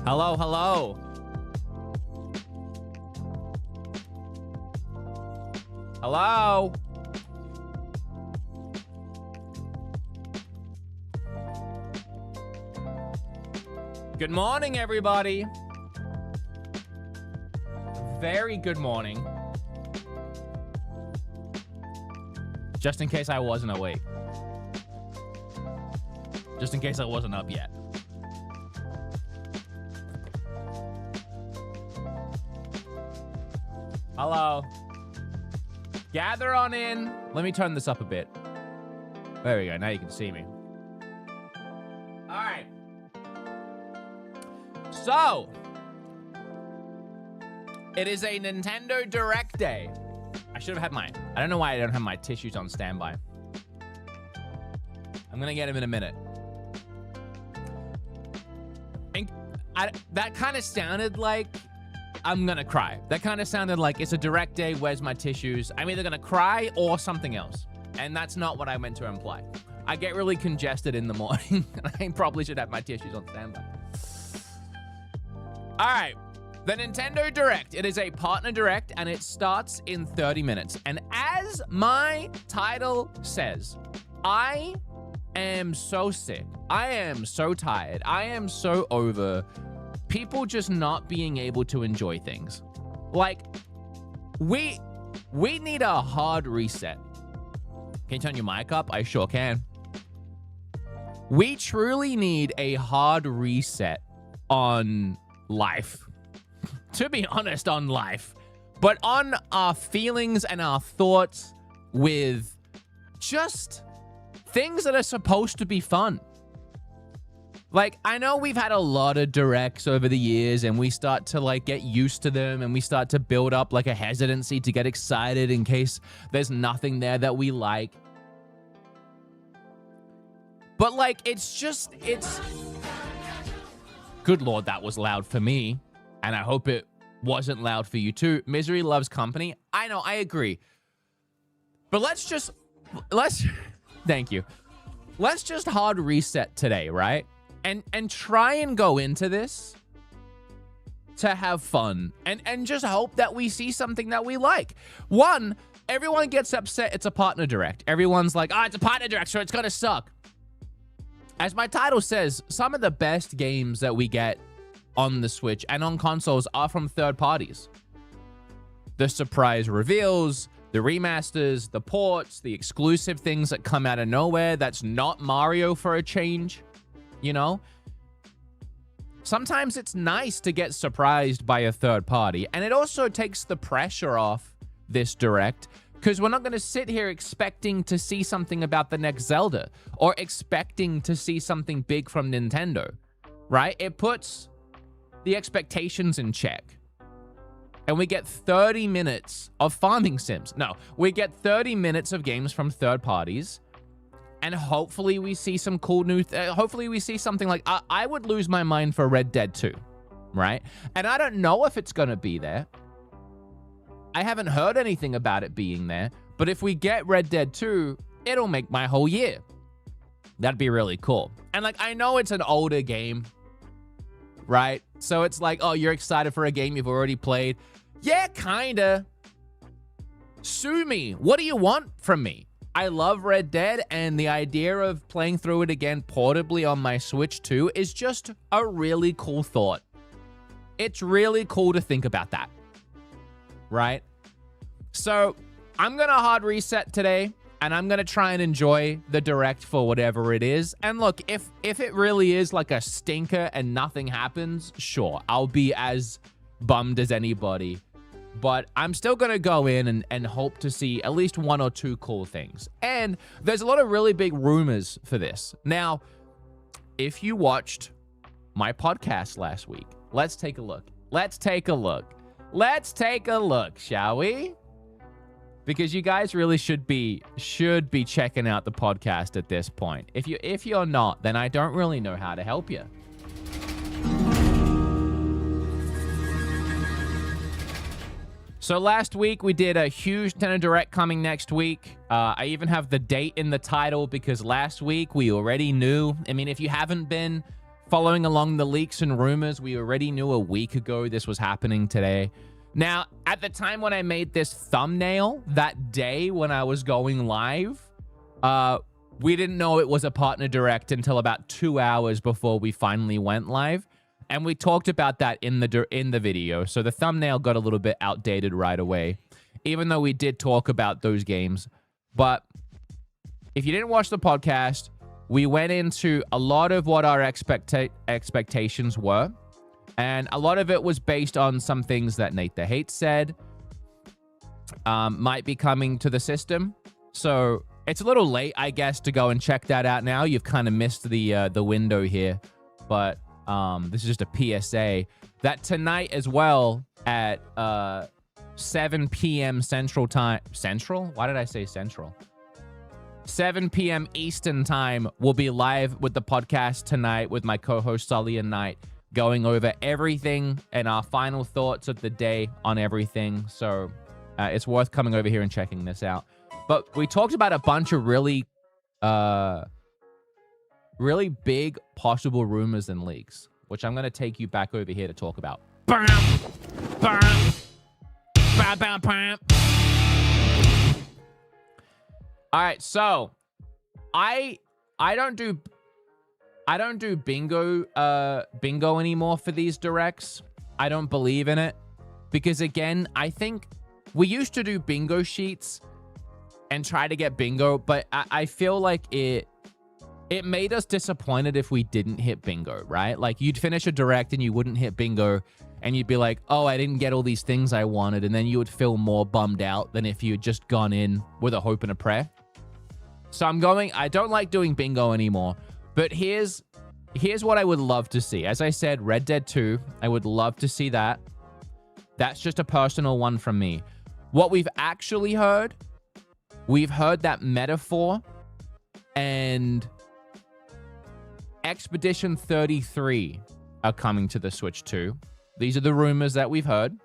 Hello, hello. Hello. Good morning, everybody. Very good morning. Just in case I wasn't awake. Just in case I wasn't up yet. Hello. Gather on in. Let me turn this up a bit. There we go. Now you can see me. All right. So, it is a Nintendo Direct Day. I should have had mine. I don't know why I don't have my tissues on standby. I'm going to get him in a minute. And that kind of sounded like I'm going to cry. That kind of sounded like it's a Direct Day. Where's my tissues? I'm either going to cry or something else. And that's not what I meant to imply. I get really congested in the morning. I probably should have my tissues on standby. All right. The Nintendo Direct. It is a partner direct, and it starts in 30 minutes. And as my title says, I am so sick. I am so tired. I am so over people just not being able to enjoy things. Like, we need a hard reset. Can you turn your mic up? I sure can. We truly need a hard reset on life. To be honest, on life, but on our feelings and our thoughts with just things that are supposed to be fun. Like, I know we've had a lot of directs over the years, and we start to like get used to them, and we start to build up like a hesitancy to get excited in case there's nothing there that we like. But like, it's good Lord, that was loud for me. And I hope it wasn't loud for you too. Misery loves company. I know, I agree. But let's thank you. Let's just hard reset today, right? And try and go into this to have fun and just hope that we see something that we like. One, everyone gets upset it's a partner direct. Everyone's like, it's a partner direct, so it's gonna suck. As my title says, some of the best games that we get on the Switch and on consoles are from third parties. The surprise reveals, the remasters, the ports, the exclusive things that come out of nowhere that's not Mario for a change, you know? Sometimes it's nice to get surprised by a third party, and it also takes the pressure off this direct because we're not going to sit here expecting to see something about the next Zelda or expecting to see something big from Nintendo, right? It puts the expectations in check. And we get 30 minutes of farming sims. No, we get 30 minutes of games from third parties. And hopefully we see some cool new... hopefully we see something like... I would lose my mind for Red Dead 2, right? And I don't know if it's going to be there. I haven't heard anything about it being there. But if we get Red Dead 2, it'll make my whole year. That'd be really cool. And like, I know it's an older game, right? So it's like, oh, you're excited for a game you've already played. Yeah, kinda. Sue me. What do you want from me? I love Red Dead, and the idea of playing through it again portably on my Switch 2 is just a really cool thought. It's really cool to think about that, right? So I'm gonna hard reset today, and I'm gonna try and enjoy the direct for whatever it is. And look, if it really is like a stinker and nothing happens, sure, I'll be as bummed as anybody. But I'm still gonna go in and hope to see at least one or two cool things. And there's a lot of really big rumors for this. Now, if you watched my podcast last week, let's take a look. Let's take a look. Let's take a look, shall we? Because you guys really should be checking out the podcast at this point. If you're not, then I don't really know how to help you. So last week we did a huge Nintendo Direct coming next week. I even have the date in the title because last week we already knew. I mean, if you haven't been following along the leaks and rumors, we already knew a week ago this was happening today. Now, at the time when I made this thumbnail, that day when I was going live, we didn't know it was a partner direct until about 2 hours before we finally went live. And we talked about that in the video. So the thumbnail got a little bit outdated right away, even though we did talk about those games. But if you didn't watch the podcast, we went into a lot of what our expectations were. And a lot of it was based on some things that Nate the Hate said might be coming to the system. So it's a little late, I guess, to go and check that out now. You've kind of missed the window here. But this is just a PSA that tonight as well at 7 p.m. Central Time. Central? Why did I say Central? 7 p.m. Eastern Time, we'll be live with the podcast tonight with my co-host Sully and Knight, going over everything and our final thoughts of the day on everything. So it's worth coming over here and checking this out. But we talked about a bunch of really big possible rumors and leaks, which I'm going to take you back over here to talk about. Bam! Bam! Bam, bam, bam. All right, so I don't do bingo anymore for these directs. I don't believe in it because, again, I think we used to do bingo sheets and try to get bingo, but I feel like it made us disappointed if we didn't hit bingo, right? Like, you'd finish a direct and you wouldn't hit bingo, and you'd be like, oh, I didn't get all these things I wanted, and then you would feel more bummed out than if you had just gone in with a hope and a prayer. So I don't like doing bingo anymore, but here's what I would love to see. As I said, Red Dead 2, I would love to see that. That's just a personal one from me. What we've actually heard, we've heard that Metaphor and Expedition 33 are coming to the Switch 2. These are the rumors that we've heard.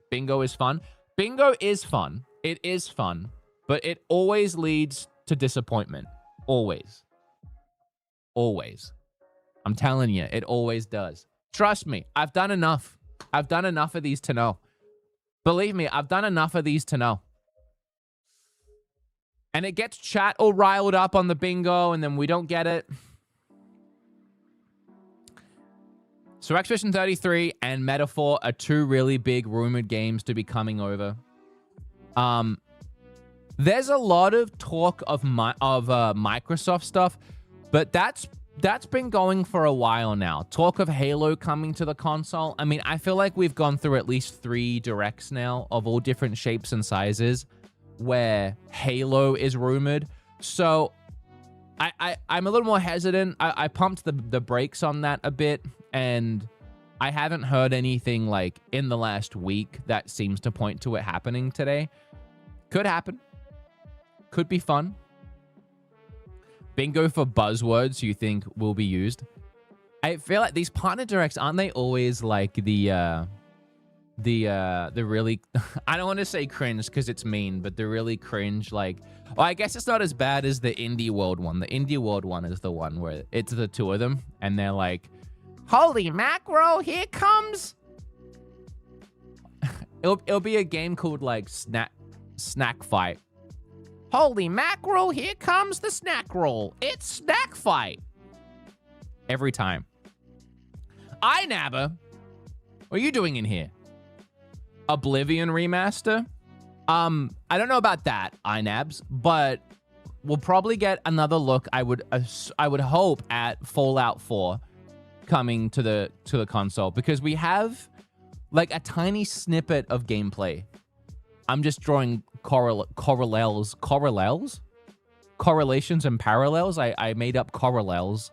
Bingo is fun. Bingo is fun. It is fun, but it always leads to disappointment. Always. Always. I'm telling you, it always does. Trust me, I've done enough. I've done enough of these to know. Believe me, I've done enough of these to know. And it gets chat all riled up on the bingo, and then we don't get it. So Expedition 33 and Metaphor are two really big rumored games to be coming over. There's a lot of talk of Microsoft stuff, but that's been going for a while now. Talk of Halo coming to the console. I mean, I feel like we've gone through at least 3 directs now of all different shapes and sizes where Halo is rumored. So I'm a little more hesitant. I pumped the brakes on that a bit, and I haven't heard anything like in the last week that seems to point to it happening today. Could happen. Could be fun. Bingo for buzzwords you think will be used. I feel like these partner directs, aren't they always like the really, I don't want to say cringe because it's mean, but the really cringe, like, well, I guess it's not as bad as the Indie World one. The Indie World one is the one where it's the two of them and they're like, holy mackerel, here comes. It'll be a game called like Snack Fight. Holy mackerel, here comes the snack roll. It's Snack Fight. Every time. iNabber, what are you doing in here? Oblivion remaster? I don't know about that, iNabs, but we'll probably get another look, I would hope, at Fallout 4 coming to the console, because we have like a tiny snippet of gameplay. I'm just drawing correlations and parallels. I made up correlations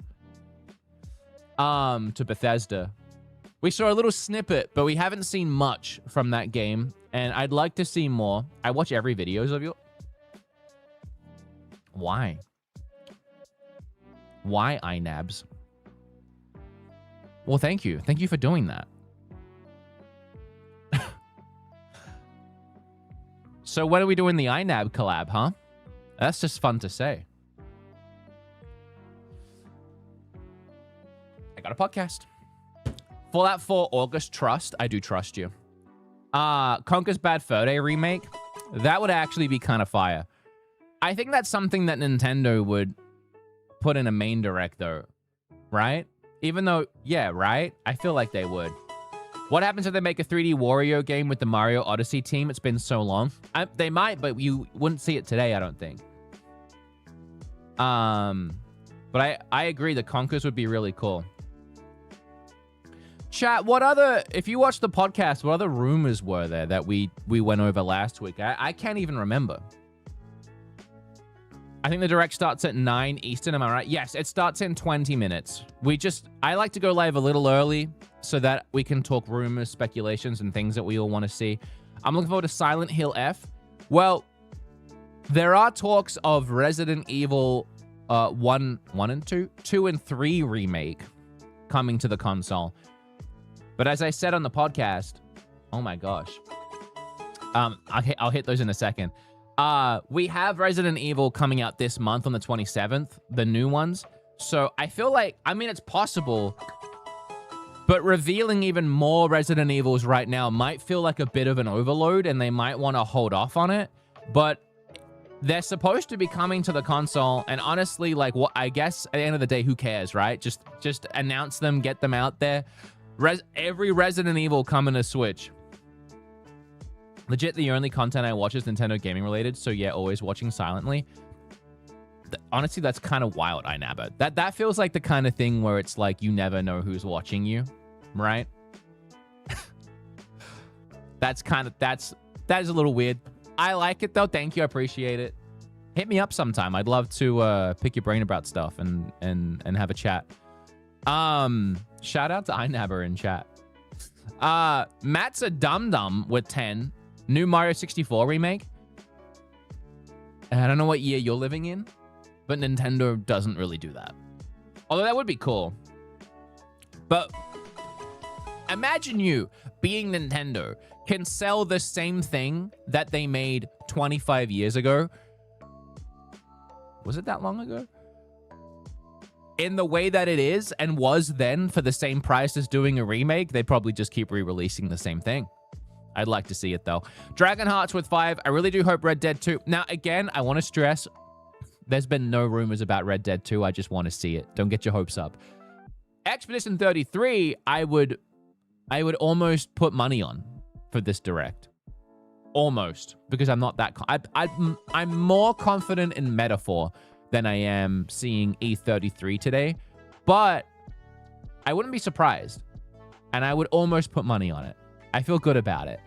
to Bethesda. We saw a little snippet, but we haven't seen much from that game, and I'd like to see more. I watch every videos of you. Why? Why iNabs? Well, thank you. Thank you for doing that. So when are we doing the iNab collab, huh? That's just fun to say. I got a podcast. Fallout 4 August Trust. I do trust you. Conker's Bad Fur Day remake. That would actually be kind of fire. I think that's something that Nintendo would put in a main direct, though. Right? Even though, yeah, right? I feel like they would. What happens if they make a 3D Wario game with the Mario Odyssey team? It's been so long. They might, but you wouldn't see it today, I don't think. But I agree, the Conkers would be really cool. Chat, what other, if you watched the podcast, what other rumors were there that we went over last week? I can't even remember. I think the direct starts at 9 Eastern, am I right? Yes, it starts in 20 minutes. I like to go live a little early so that we can talk rumors, speculations, and things that we all want to see. I'm looking forward to Silent Hill F. Well, there are talks of Resident Evil 1 and 2, 2 and 3 remake coming to the console. But as I said on the podcast, oh my gosh. I'll hit those in a second. We have Resident Evil coming out this month on the 27th, the new ones. So I feel like, I mean, it's possible, but revealing even more Resident Evils right now might feel like a bit of an overload, and they might want to hold off on it. But they're supposed to be coming to the console, and honestly, like, what, I guess at the end of the day, who cares, right? Just announce them, get them out there. Every Resident Evil coming to Switch. Legit, the only content I watch is Nintendo gaming related, so yeah, always watching silently. Honestly, that's kind of wild, Inaba. That feels like the kind of thing where it's like you never know who's watching you, right? That is a little weird. I like it though. Thank you, I appreciate it. Hit me up sometime. I'd love to pick your brain about stuff and have a chat. Shout out to Inaba in chat. Matt's a dum-dum with 10. New Mario 64 remake. I don't know what year you're living in, but Nintendo doesn't really do that. Although that would be cool. But imagine you, being Nintendo, can sell the same thing that they made 25 years ago. Was it that long ago? In the way that it is and was then, for the same price as doing a remake, they'd probably just keep re-releasing the same thing. I'd like to see it, though. Dragon Hearts with 5. I really do hope Red Dead 2. Now, again, I want to stress, there's been no rumors about Red Dead 2. I just want to see it. Don't get your hopes up. Expedition 33, I would almost put money on for this direct. Almost. Because I'm not that... I'm more confident in Metaphor than I am seeing E33 today. But I wouldn't be surprised. And I would almost put money on it. I feel good about it.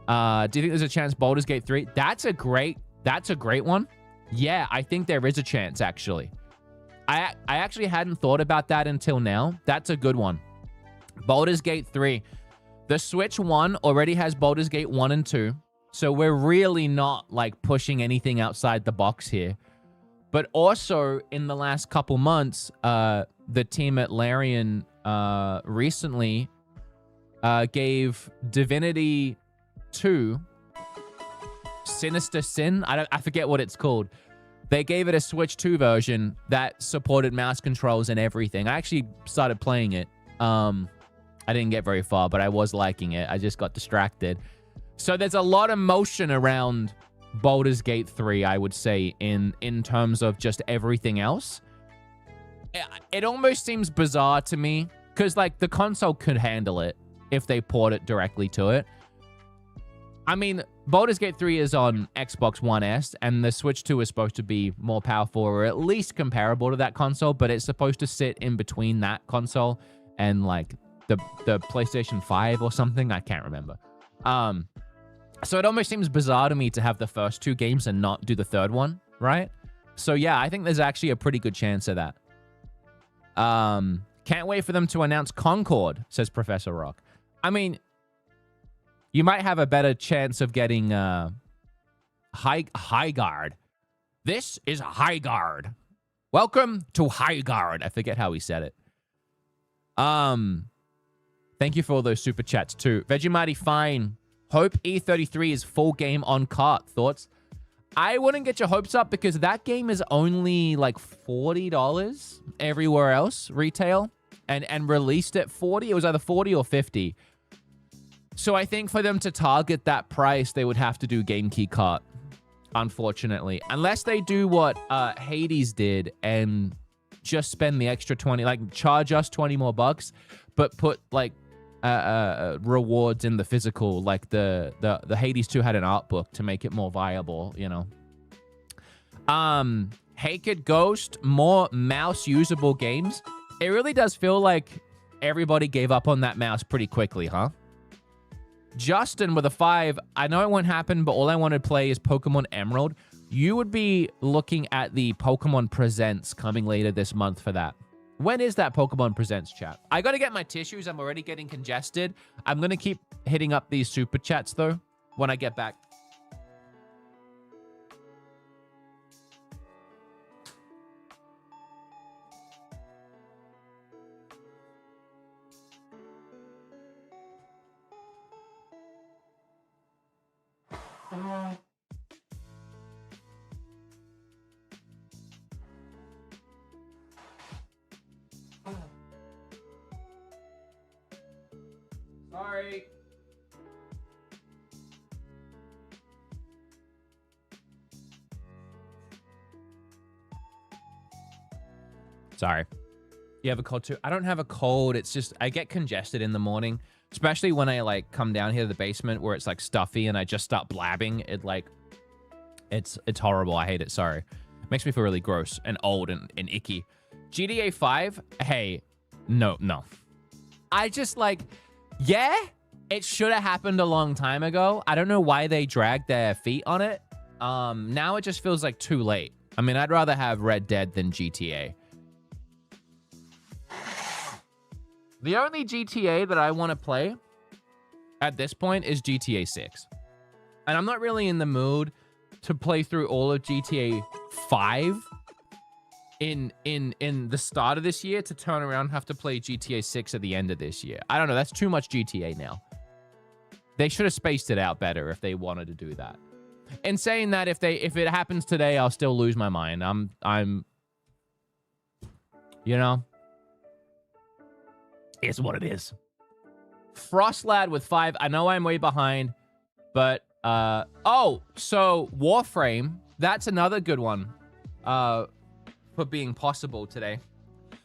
Do you think there's a chance Baldur's Gate 3? That's a great one. Yeah, I think there is a chance, actually. I actually hadn't thought about that until now. That's a good one. Baldur's Gate 3. The Switch 1 already has Baldur's Gate 1 and 2. So we're really not, like, pushing anything outside the box here. But also, in the last couple months, the team at Larian recently gave Divinity 2 Sinister Sin. I forget what it's called. They gave it a Switch 2 version that supported mouse controls and everything. I actually started playing it. I didn't get very far, but I was liking it. I just got distracted. So there's a lot of motion around Baldur's Gate 3, I would say, in terms of just everything else. It almost seems bizarre to me, because, like, the console could handle it if they port it directly to it. I mean, Baldur's Gate 3 is on Xbox One S, and the Switch 2 is supposed to be more powerful, or at least comparable to that console, but it's supposed to sit in between that console and, like, the PlayStation 5 or something. I can't remember. So it almost seems bizarre to me to have the first two games and not do the third one, right? So yeah, I think there's actually a pretty good chance of that. Can't wait for them to announce Concord, says Professor Rock. I mean, you might have a better chance of getting Highguard. This is Highguard. Welcome to Highguard. I forget how he said it. Thank you for all those super chats too. Vegemite Fine. Hope E33 is full game on cart. Thoughts? I wouldn't get your hopes up because that game is only like $40 everywhere else, retail. and released at 40. It was either 40 or 50. So I think for them to target that price, they would have to do game key cart, unfortunately. Unless they do what Hades did and just spend the extra 20, like charge us 20 more bucks, but put like rewards in the physical, like the Hades 2 had an art book to make it more viable, you know. Haked Ghost, more mouse usable games. It really does feel like everybody gave up on that mouse pretty quickly, huh? Justin with a 5. I know it won't happen, but all I want to play is Pokemon Emerald. You would be looking at the Pokemon Presents coming later this month for that. When is that Pokemon Presents, chat? I got to get my tissues. I'm already getting congested. I'm going to keep hitting up these super chats, though, when I get back. Sorry. Sorry. You have a cold too? I don't have a cold. It's just I get congested in the morning, especially when I like come down here to the basement where it's like stuffy and I just start blabbing. It like it's horrible. I hate it. Sorry. It makes me feel really gross and old and icky. GTA 5. Hey, no. I just like, yeah, it should have happened a long time ago. I don't know why they dragged their feet on it. Now it just feels like too late. I mean, I'd rather have Red Dead than GTA. The only GTA that I want to play at this point is GTA 6. And I'm not really in the mood to play through all of GTA 5 in the start of this year to turn around and have to play GTA 6 at the end of this year. I don't know. That's too much GTA now. They should have spaced it out better if they wanted to do that. And saying that, if it happens today, I'll still lose my mind. I'm you know, it's what it is. Frostlad with 5. I know I'm way behind, but oh, so Warframe, that's another good one for being possible today.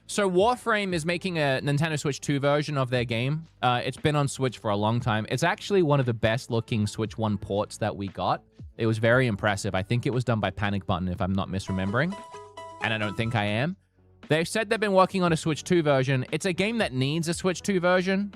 So Warframe is making a Nintendo Switch 2 version of their game. It's been on Switch for a long time. It's actually one of the best looking Switch 1 ports that we got. It was very impressive. I think it was done by Panic Button, if I'm not misremembering. And I don't think I am. They've said they've been working on a Switch 2 version. It's a game that needs a Switch 2 version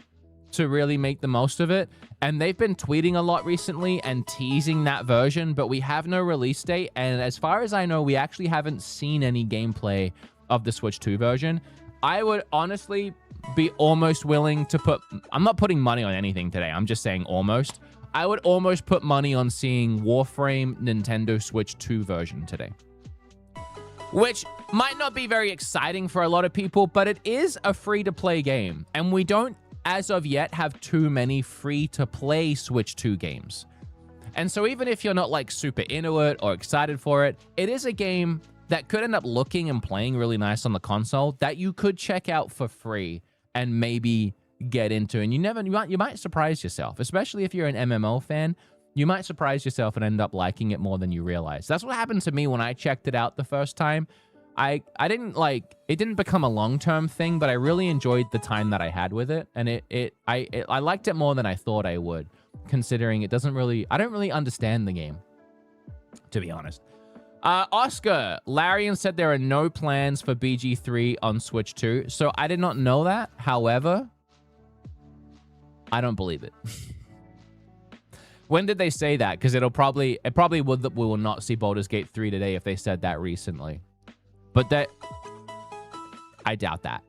to really make the most of it. And they've been tweeting a lot recently and teasing that version, but we have no release date. And as far as I know, we actually haven't seen any gameplay of the Switch 2 version. I would honestly be almost willing to put... I'm not putting money on anything today. I'm just saying almost. I would almost put money on seeing Warframe Nintendo Switch 2 version today. Which might not be very exciting for a lot of people, but it is a free-to-play game. And we don't, as of yet, have too many free-to-play Switch 2 games. And so even if you're not like super into it or excited for it, it is a game that could end up looking and playing really nice on the console that you could check out for free and maybe get into. And you might surprise yourself, especially if you're an MMO fan. You might surprise yourself and end up liking it more than you realize. That's what happened to me when I checked it out the first time. I didn't like, it didn't become a long-term thing, but I really enjoyed the time that I had with it. And I liked it more than I thought I would, considering I don't really understand the game, to be honest. Oscar, Larian said there are no plans for BG3 on Switch 2. So I did not know that. However, I don't believe it. When did they say that? Because it probably would that we will not see Baldur's Gate 3 today if they said that recently. But I doubt that.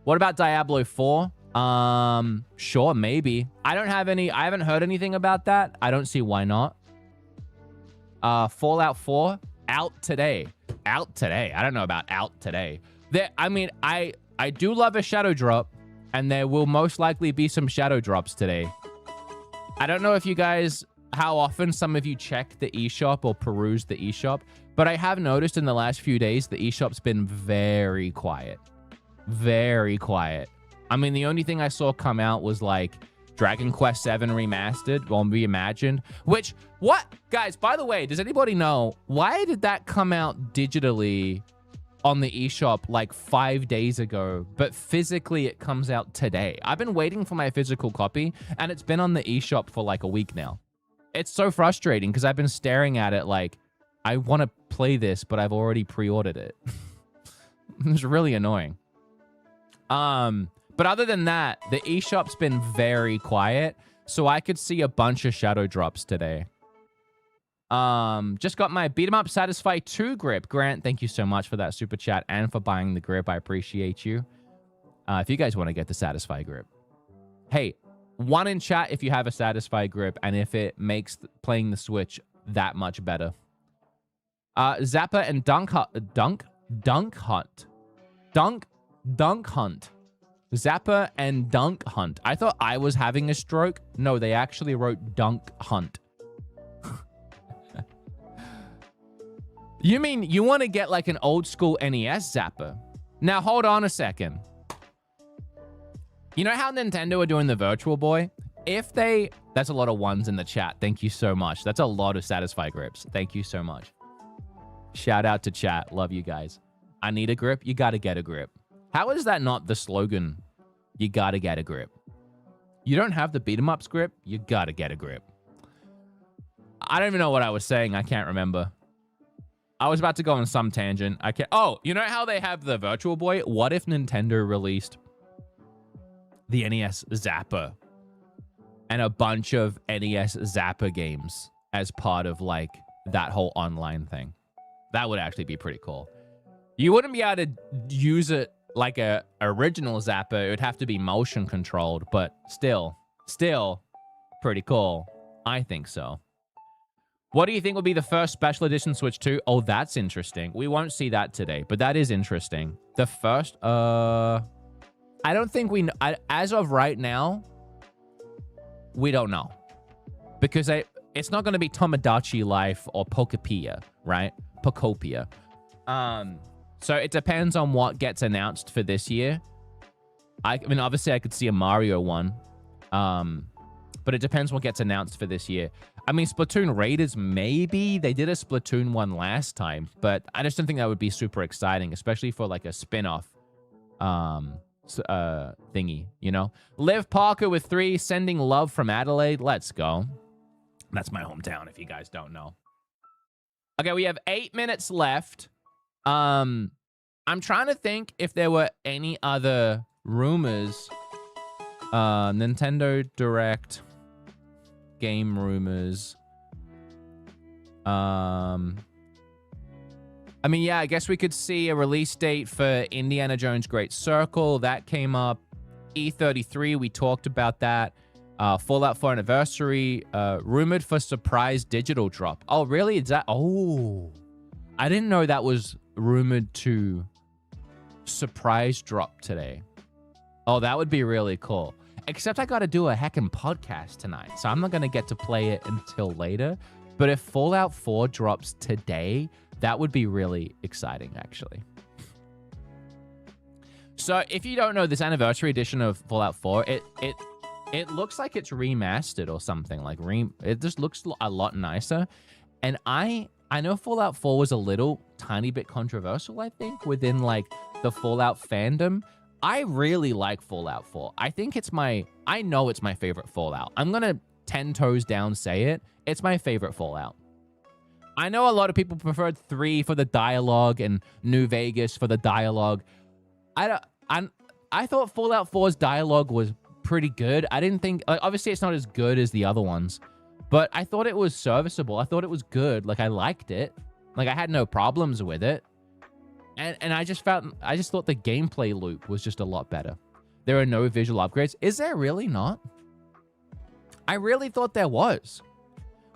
What about Diablo 4? Sure, maybe. I haven't heard anything about that. I don't see why not. Fallout 4 out today. I don't know about out today. I do love a shadow drop, and there will most likely be some shadow drops today. I don't know if you guys, how often some of you check the eShop or peruse the eShop, but I have noticed in the last few days the eShop's been very quiet. Very quiet. I mean, the only thing I saw come out was like Dragon Quest VII Remastered or Reimagined, which, what? Guys, by the way, does anybody know, why did that come out digitally on the eShop like 5 days ago, but physically it comes out today? I've been waiting for my physical copy, and it's been on the eShop for like a week now. It's so frustrating because I've been staring at it like, I want to play this, but I've already pre-ordered it. It's really annoying. But other than that, the eShop's been very quiet, so I could see a bunch of shadow drops today. Just got my BeatEmUps Satisfy 2 grip. Grant, thank you so much for that super chat and for buying the grip. I appreciate you. If you guys want to get the Satisfy grip. Hey, one in chat if you have a Satisfy grip and if it makes playing the Switch that much better. Zappa and Dunk Hunt. Zappa and Dunk Hunt. I thought I was having a stroke. No, they actually wrote Dunk Hunt. You mean you want to get like an old school NES Zappa? Now, hold on a second. You know how Nintendo are doing the Virtual Boy? If they... That's a lot of ones in the chat. Thank you so much. That's a lot of Satisfy grips. Thank you so much. Shout out to chat. Love you guys. I need a grip. You got to get a grip. How is that not the slogan? You got to get a grip. You don't have the BeatEmUps grip? You got to get a grip. I don't even know what I was saying. I can't remember. I was about to go on some tangent. I can't. Oh, you know how they have the Virtual Boy? What if Nintendo released the NES Zappa and a bunch of NES Zappa games as part of like that whole online thing? That would actually be pretty cool. You wouldn't be able to use it like a original Zappa. It would have to be motion controlled, but still pretty cool. I think so. What do you think will be the first special edition Switch 2? Oh, that's interesting. We won't see that today, but that is interesting. The first, I don't think we know. As of right now, we don't know. Because it's not going to be Tomodachi Life or Pokopia, right? Pokopia. So it depends on what gets announced for this year. I mean, obviously, I could see a Mario one. But it depends what gets announced for this year. I mean, Splatoon Raiders, maybe. They did a Splatoon one last time, but I just don't think that would be super exciting, especially for like a spin-off thingy, you know? Liv Parker with 3, sending love from Adelaide. Let's go. That's my hometown, if you guys don't know. Okay, we have 8 minutes left. I'm trying to think if there were any other rumors. Nintendo Direct game rumors. I mean, yeah, I guess we could see a release date for Indiana Jones Great Circle. That came up. E33, we talked about that. Fallout 4 Anniversary, rumored for surprise digital drop. Oh, really? Is that... Oh, I didn't know that was rumored to surprise drop today. Oh, that would be really cool. Except I got to do a heckin' podcast tonight, so I'm not going to get to play it until later. But if Fallout 4 drops today, that would be really exciting, actually. So if you don't know, this anniversary edition of Fallout 4, it looks like it's remastered or something. Like it just looks a lot nicer. And I know Fallout 4 was a little tiny bit controversial, I think, within like the Fallout fandom. I really like Fallout 4. I think I know it's my favorite Fallout. I'm going to 10 toes down say it. It's my favorite Fallout. I know a lot of people preferred 3 for the dialogue and New Vegas for the dialogue. I thought Fallout 4's dialogue was pretty good. I didn't think, like, obviously it's not as good as the other ones, but I thought it was serviceable. I thought it was good. Like, I liked it. Like, I had no problems with it. And I just thought the gameplay loop was just a lot better. There are no visual upgrades. Is there really not? I really thought there was.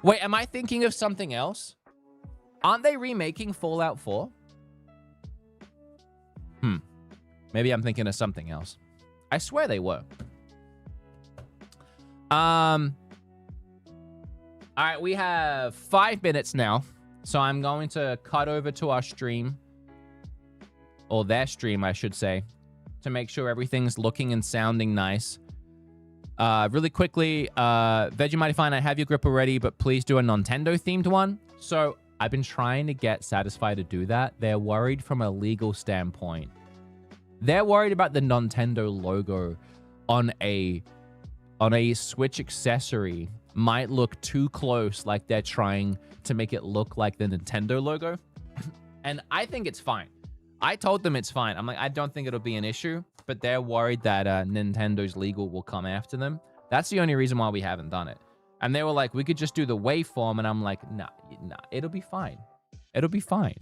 Wait, am I thinking of something else? Aren't they remaking Fallout 4? Maybe I'm thinking of something else. I swear they were. All right, we have 5 minutes now. So I'm going to cut over to our stream. Or their stream, I should say. to make sure everything's looking and sounding nice. Really quickly, Vegemite Fine, I have your grip already, but please do a Nintendo-themed one. So I've been trying to get Satisfy to do that. They're worried from a legal standpoint. They're worried about the Nintendo logo on a Switch accessory might look too close, like they're trying to make it look like the Nintendo logo. And I think it's fine. I told them it's fine. I'm like, I don't think it'll be an issue, but they're worried that Nintendo's legal will come after them. That's the only reason why we haven't done it. And they were like, we could just do the waveform. And I'm like, nah, it'll be fine. It'll be fine.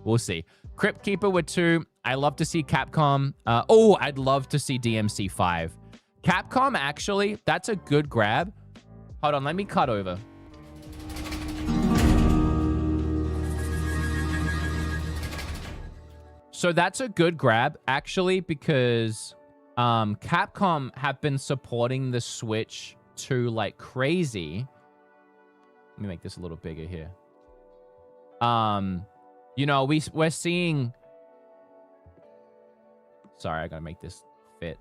We'll see. Crypt Keeper with 2. I love to see Capcom. I'd love to see DMC 5. Capcom, actually, that's a good grab. Hold on, let me cut over. So that's a good grab, actually, because Capcom have been supporting the Switch 2 like crazy. Let me make this a little bigger here. You know, we're seeing... Sorry, I gotta make this fit.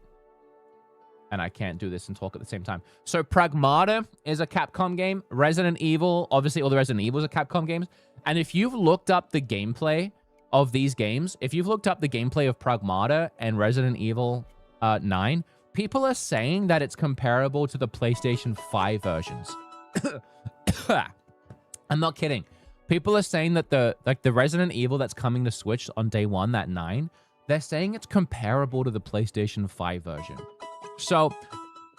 And I can't do this and talk at the same time. So Pragmata is a Capcom game. Resident Evil, obviously all the Resident Evils are Capcom games. And if you've looked up the gameplay of these games, if you've looked up the gameplay of Pragmata and Resident Evil 9, people are saying that it's comparable to the PlayStation 5 versions. I'm not kidding. People are saying that the Resident Evil that's coming to Switch on day 1, that 9, they're saying it's comparable to the PlayStation 5 version. So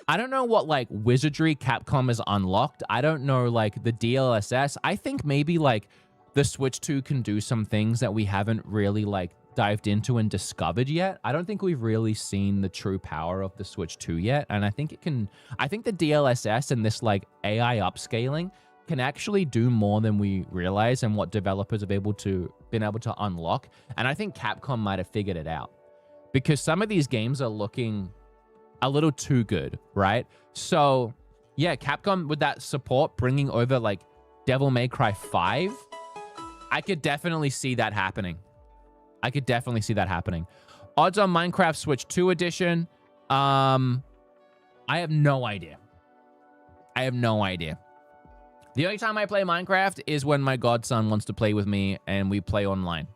I don't know what like wizardry Capcom has unlocked. I don't know like the DLSS. I think maybe like the Switch 2 can do some things that we haven't really like dived into and discovered yet. I don't think we've really seen the true power of the Switch 2 yet. And I think it can, I think the DLSS and this like AI upscaling can actually do more than we realize and what developers have been able to unlock. And I think Capcom might have figured it out because some of these games are looking a little too good, right? So yeah, Capcom with that support bringing over like Devil May Cry 5, I could definitely see that happening. I could definitely see that happening. Odds on Minecraft Switch 2 edition. I have no idea. I have no idea. The only time I play Minecraft is when my godson wants to play with me and we play online.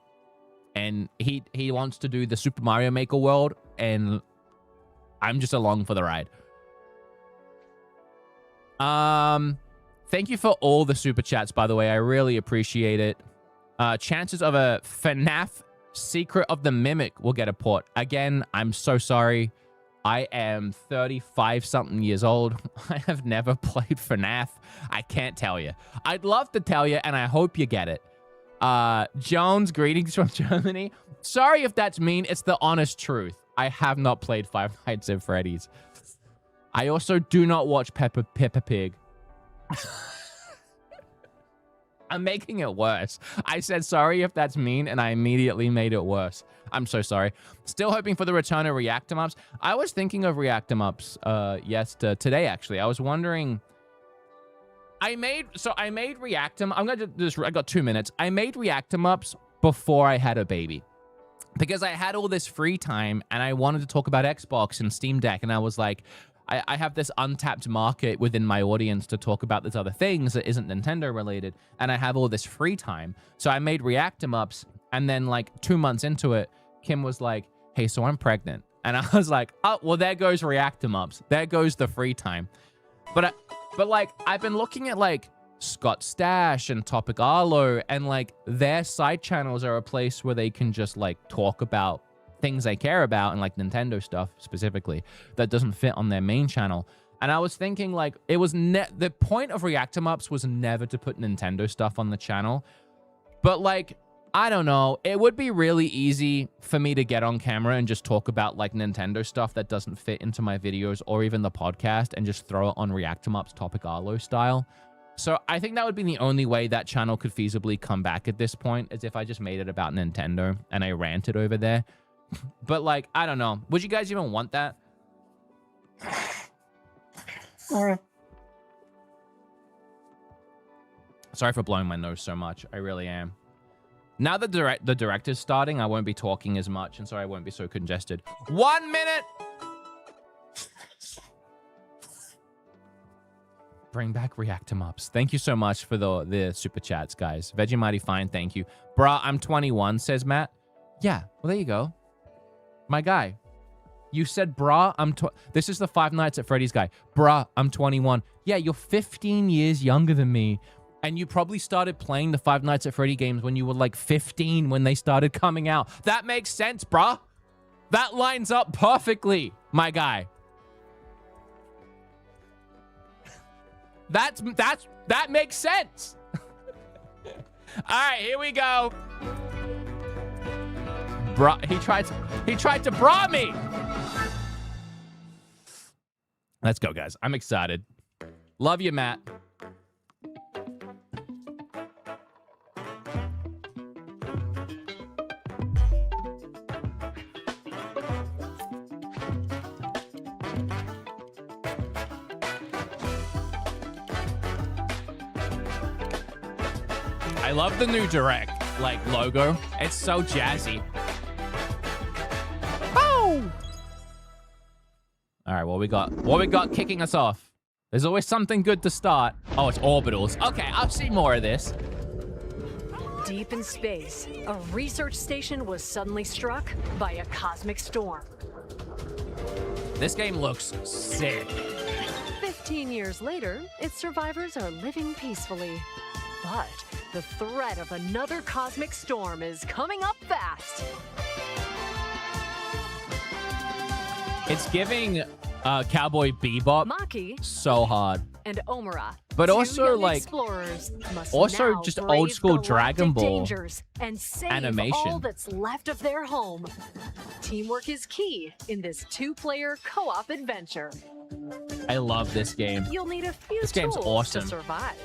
And he wants to do the Super Mario Maker world and I'm just along for the ride. Thank you for all the super chats, by the way. I really appreciate it. Chances of a FNAF Secret of the Mimic will get a port. Again, I'm so sorry. I am 35-something years old. I have never played FNAF. I can't tell you. I'd love to tell you, and I hope you get it. Jones, greetings from Germany. Sorry if that's mean. It's the honest truth. I have not played Five Nights at Freddy's. I also do not watch Peppa Pig. I'm making it worse. I said sorry if that's mean, and I immediately made it worse. I'm so sorry. Still hoping for the return of BeatEmUps. I was thinking of BeatEmUps today, actually. I was wondering... I made BeatEmUps. I got 2 minutes. I made BeatEmUps before I had a baby. Because I had all this free time, and I wanted to talk about Xbox and Steam Deck, and I was like... I have this untapped market within my audience to talk about these other things that isn't Nintendo related, and I have all this free time. So I made BeatEmUps, and then like 2 months into it, Kim was like, hey, so I'm pregnant. And I was like, oh, well, there goes BeatEmUps. There goes the free time. But like, I've been looking at like Scott Stash and Topic Arlo, and like their side channels are a place where they can just like talk about things they care about and like Nintendo stuff specifically that doesn't fit on their main channel. And I was thinking like it was the point of BeatEmUps was never to put Nintendo stuff on the channel. But like, I don't know, it would be really easy for me to get on camera and just talk about like Nintendo stuff that doesn't fit into my videos or even the podcast and just throw it on BeatEmUps Topic Arlo style. So I think that would be the only way that channel could feasibly come back at this point, is if I just made it about Nintendo and I ranted over there. But like, I don't know. Would you guys even want that? Sorry for blowing my nose so much. I really am. Now the director's starting, I won't be talking as much, and so I won't be so congested. 1 minute! Bring back BeatEmUps. Thank you so much for the super chats, guys. Vegemite fine, thank you. Bruh, I'm 21, says Matt. Yeah, well, there you go. My guy. You said, bruh, this is the Five Nights at Freddy's guy. Bruh, I'm 21. Yeah, you're 15 years younger than me. And you probably started playing the Five Nights at Freddy games when you were like 15 when they started coming out. That makes sense, bruh. That lines up perfectly, my guy. That makes sense. All right, here we go. Bruh, he tried to bra me. Let's go, guys. I'm excited. Love you, Matt. I love the new Direct, like, logo. It's so jazzy. Oh! All right, what we got kicking us off? There's always something good to start. Oh, it's orbitals. Okay, I'll see more of this. Deep in space, a research station was suddenly struck by a cosmic storm. This game looks sick. 15 years later, its survivors are living peacefully. But the threat of another cosmic storm is coming up fast. It's giving Cowboy Bebop Maki so hard. and Omura, But two also, young like, explorers must also now just brave old school galactic Dragon Ball dangers and save animation. all that's left of their home. Teamwork is key in this two-player co-op adventure. I love this game. You'll need a few This game's tools awesome. to survive.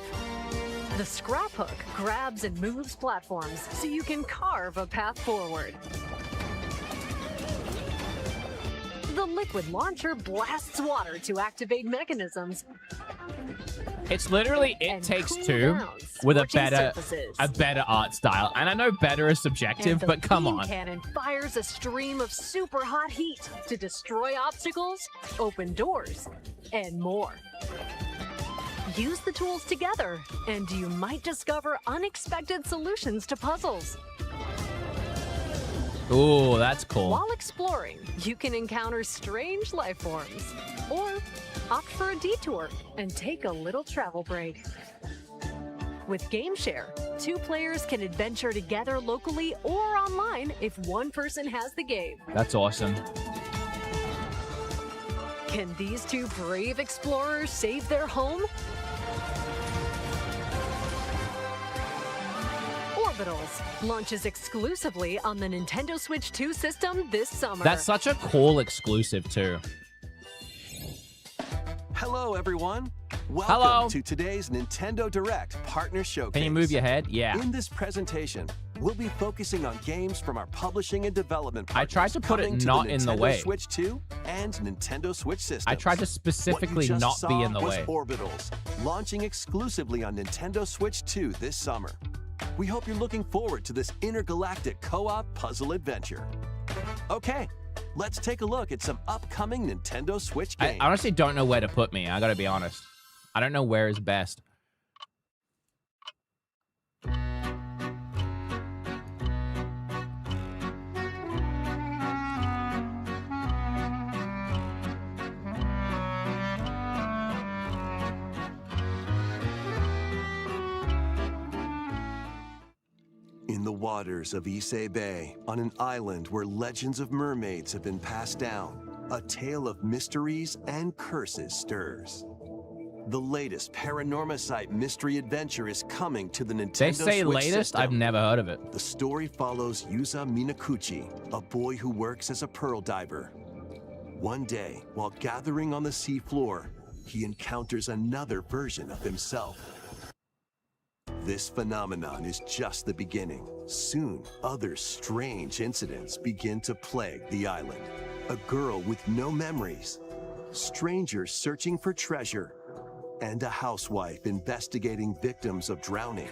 The scrap hook grabs and moves platforms so you can carve a path forward. The liquid launcher blasts water to activate mechanisms. It's literally It And Takes cool Two down with a scorching better surfaces. art style. And I know better is subjective, And the but come beam on. cannon fires a stream of super hot heat to destroy obstacles, open doors, and more. Use the tools together, and you might discover unexpected solutions to puzzles. Ooh, that's cool. While exploring, you can encounter strange life forms, or opt for a detour and take a little travel break. With GameShare, two players can adventure together locally or online if one person has the game. That's awesome. Can these two brave explorers save their home? Orbitals launches exclusively on the Nintendo Switch 2 system this summer. That's such a cool exclusive, too. Hello, everyone. Welcome Hello. to today's Nintendo Direct Partner Showcase. Can you move your head? Yeah. In this presentation, we'll be focusing on games from our publishing and development partners. I tried to put it coming to not the in the Nintendo way. Switch 2 and Nintendo Switch systems. I tried to What specifically you just not saw be in the was way. Orbitals, launching exclusively on Nintendo Switch 2 this summer. We hope you're looking forward to this intergalactic co-op puzzle adventure. Okay, let's take a look at some upcoming Nintendo Switch games. I honestly don't know where to put me. I gotta be honest. I don't know where is best. In the waters of Issei Bay, on an island where legends of mermaids have been passed down, a tale of mysteries and curses stirs. The latest Paranormacite mystery adventure is coming to the Nintendo They say Switch latest? system. I've never heard of it. The story follows Yuza Minakuchi, a boy who works as a pearl diver. One day, while gathering on the seafloor, he encounters another version of himself. This phenomenon is just the beginning. Soon, other strange incidents begin to plague the island. A girl with no memories, strangers searching for treasure, and a housewife investigating victims of drowning.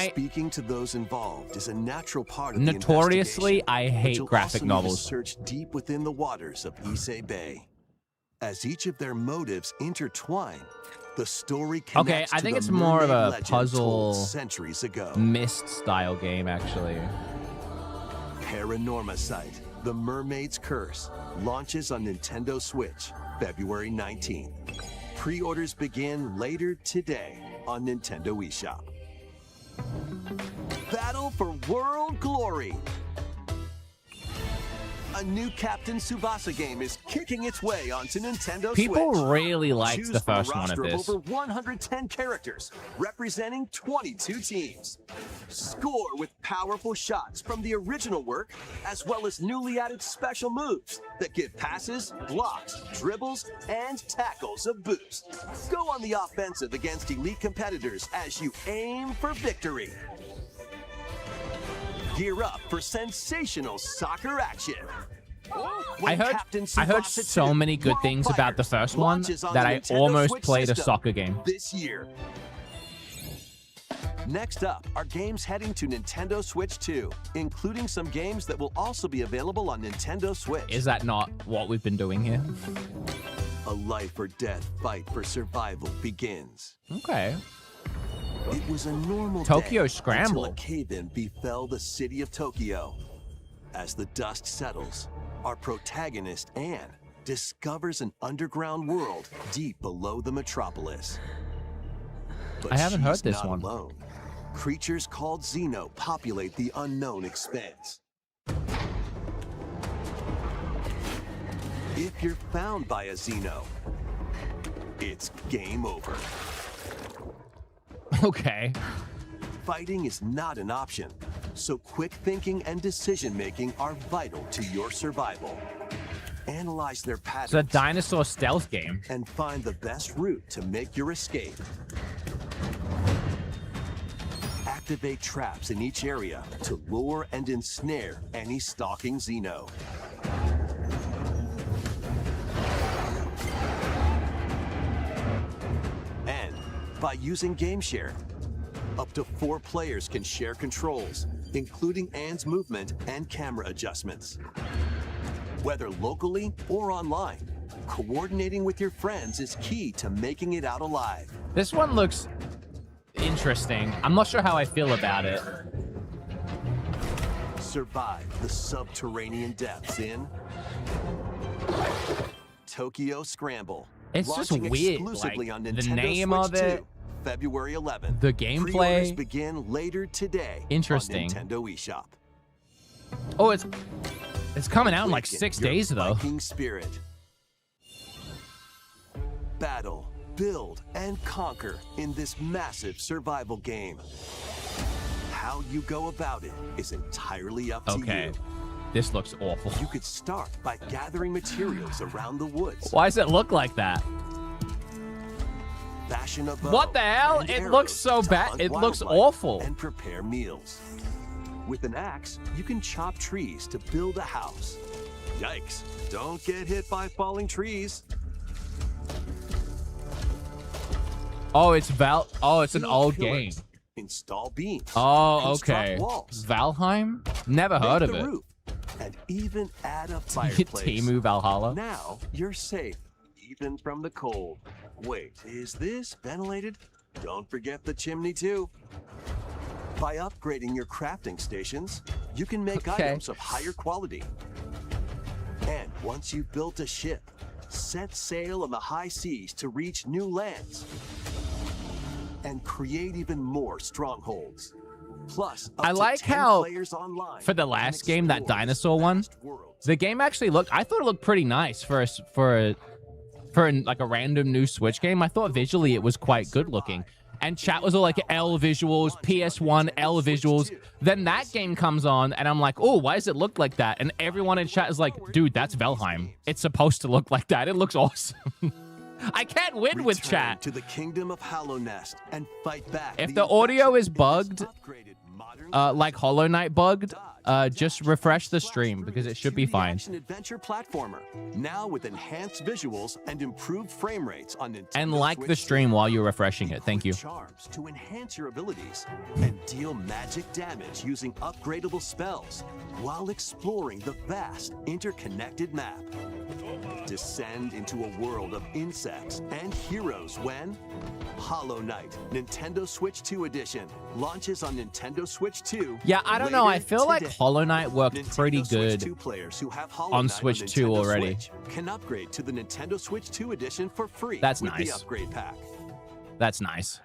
Speaking to those involved is a natural part of Notoriously, the investigation, I hate graphic novels. Search deep within the waters of Issei Bay. As each of their motives intertwine, the story connects I think to it's the more of mermaid a legend puzzle told centuries ago. Myst style game, actually. Paranormacite, The Mermaid's Curse, launches on Nintendo Switch, February 19th. Pre-orders begin later today on Nintendo eShop. Battle for World Glory. A new Captain Tsubasa game is kicking its way onto Nintendo People Switch. really liked Choose the from a first one of roster this. Over 110 characters representing 22 teams. Score with powerful shots from the original work, as well as newly added special moves that give passes, blocks, dribbles, and tackles a boost. Go on the offensive against elite competitors as you aim for victory. Gear up for sensational soccer action. I heard so many good things about the first one that I almost played a soccer game this year. Next up are games heading to Nintendo Switch 2, including some games that will also be available on Nintendo Switch. Is that not what we've been doing here? A life or death fight for survival begins. Okay. It was a normal Tokyo day Scramble. until a cave-in befell the city of Tokyo. As the dust settles, our protagonist, Anne, discovers an underground world deep below the metropolis. But I haven't heard she's this not one. alone. Creatures called Xeno populate the unknown expanse. If you're found by a Xeno, it's game over. Okay. Fighting is not an option, so quick thinking and decision-making are vital to your survival. Analyze their It's a patterns dinosaur stealth game. and find the best route to make your escape. Activate traps in each area to lure and ensnare any stalking Xeno. And by using GameShare, up to 4 players can share controls, including Anne's movement and camera adjustments. Whether locally or online, coordinating with your friends is key to making it out alive. This one looks interesting. I'm not sure how I feel about it. Survive the subterranean depths in Tokyo Scramble. It's just Launching weird, exclusively like, on the Nintendo name Switch of it, 2, February 11th. the Pre-orders gameplay. begin later today Interesting. on Nintendo eShop. Oh, it's coming out in like Awaken 6 your days though. Viking spirit. Battle, build, and conquer in this massive survival game. How you go about it is entirely up to Okay. you. This looks awful. You could start by gathering materials around the woods. Why does it look like that? Fashion a bow What the hell? and It looks so arrows to bad. hunt It looks wildlife awful. And prepare meals. With an axe, you can chop trees to build a house. Yikes! Don't get hit by falling trees. Oh, it's it's an Build old pillars, game. Install beams. Oh, construct okay. walls, Valheim? Never make heard of the it. roof, and even add a fireplace. Timu Valhalla. Now you're safe, even from the cold. Wait, is this ventilated? Don't forget the chimney too. By upgrading your crafting stations, you can make Okay. items of higher quality. And once you've built a ship, set sail on the high seas to reach new lands and create even more strongholds. Plus, up I to like 10 how players online for the can last game, that explore dinosaur one, vast worlds. the game actually I thought it looked pretty nice for like a random new Switch game. I thought visually it was quite good looking. And chat was all like L visuals, PS1 L visuals. Then that game comes on and I'm like, oh, why does it look like that? And everyone in chat is like, dude, that's Valheim. It's supposed to look like that. It looks awesome. I can't win with Return chat. to the kingdom of Hallow Nest and fight back. If the audio infection is in this bugged, upgraded like Hollow Knight bugged, just refresh the stream because it should be fine. Adventure platformer, now with enhanced visuals and improved frame rates on Nintendo And like Switch the stream while you're refreshing it. Thank you. Charms to enhance your abilities and deal magic damage using upgradable spells while exploring the vast interconnected map. Descend into a world of insects and heroes when Hollow Knight Nintendo Switch 2 Edition launches on Nintendo Switch 2. Yeah, I don't know. I feel like today. Hollow Knight worked Nintendo pretty Switch good 2 players who have Hollow on Knight Switch 2 Nintendo already. Switch can upgrade to the Nintendo Switch 2 Edition for free. That's with nice. The upgrade pack. That's nice.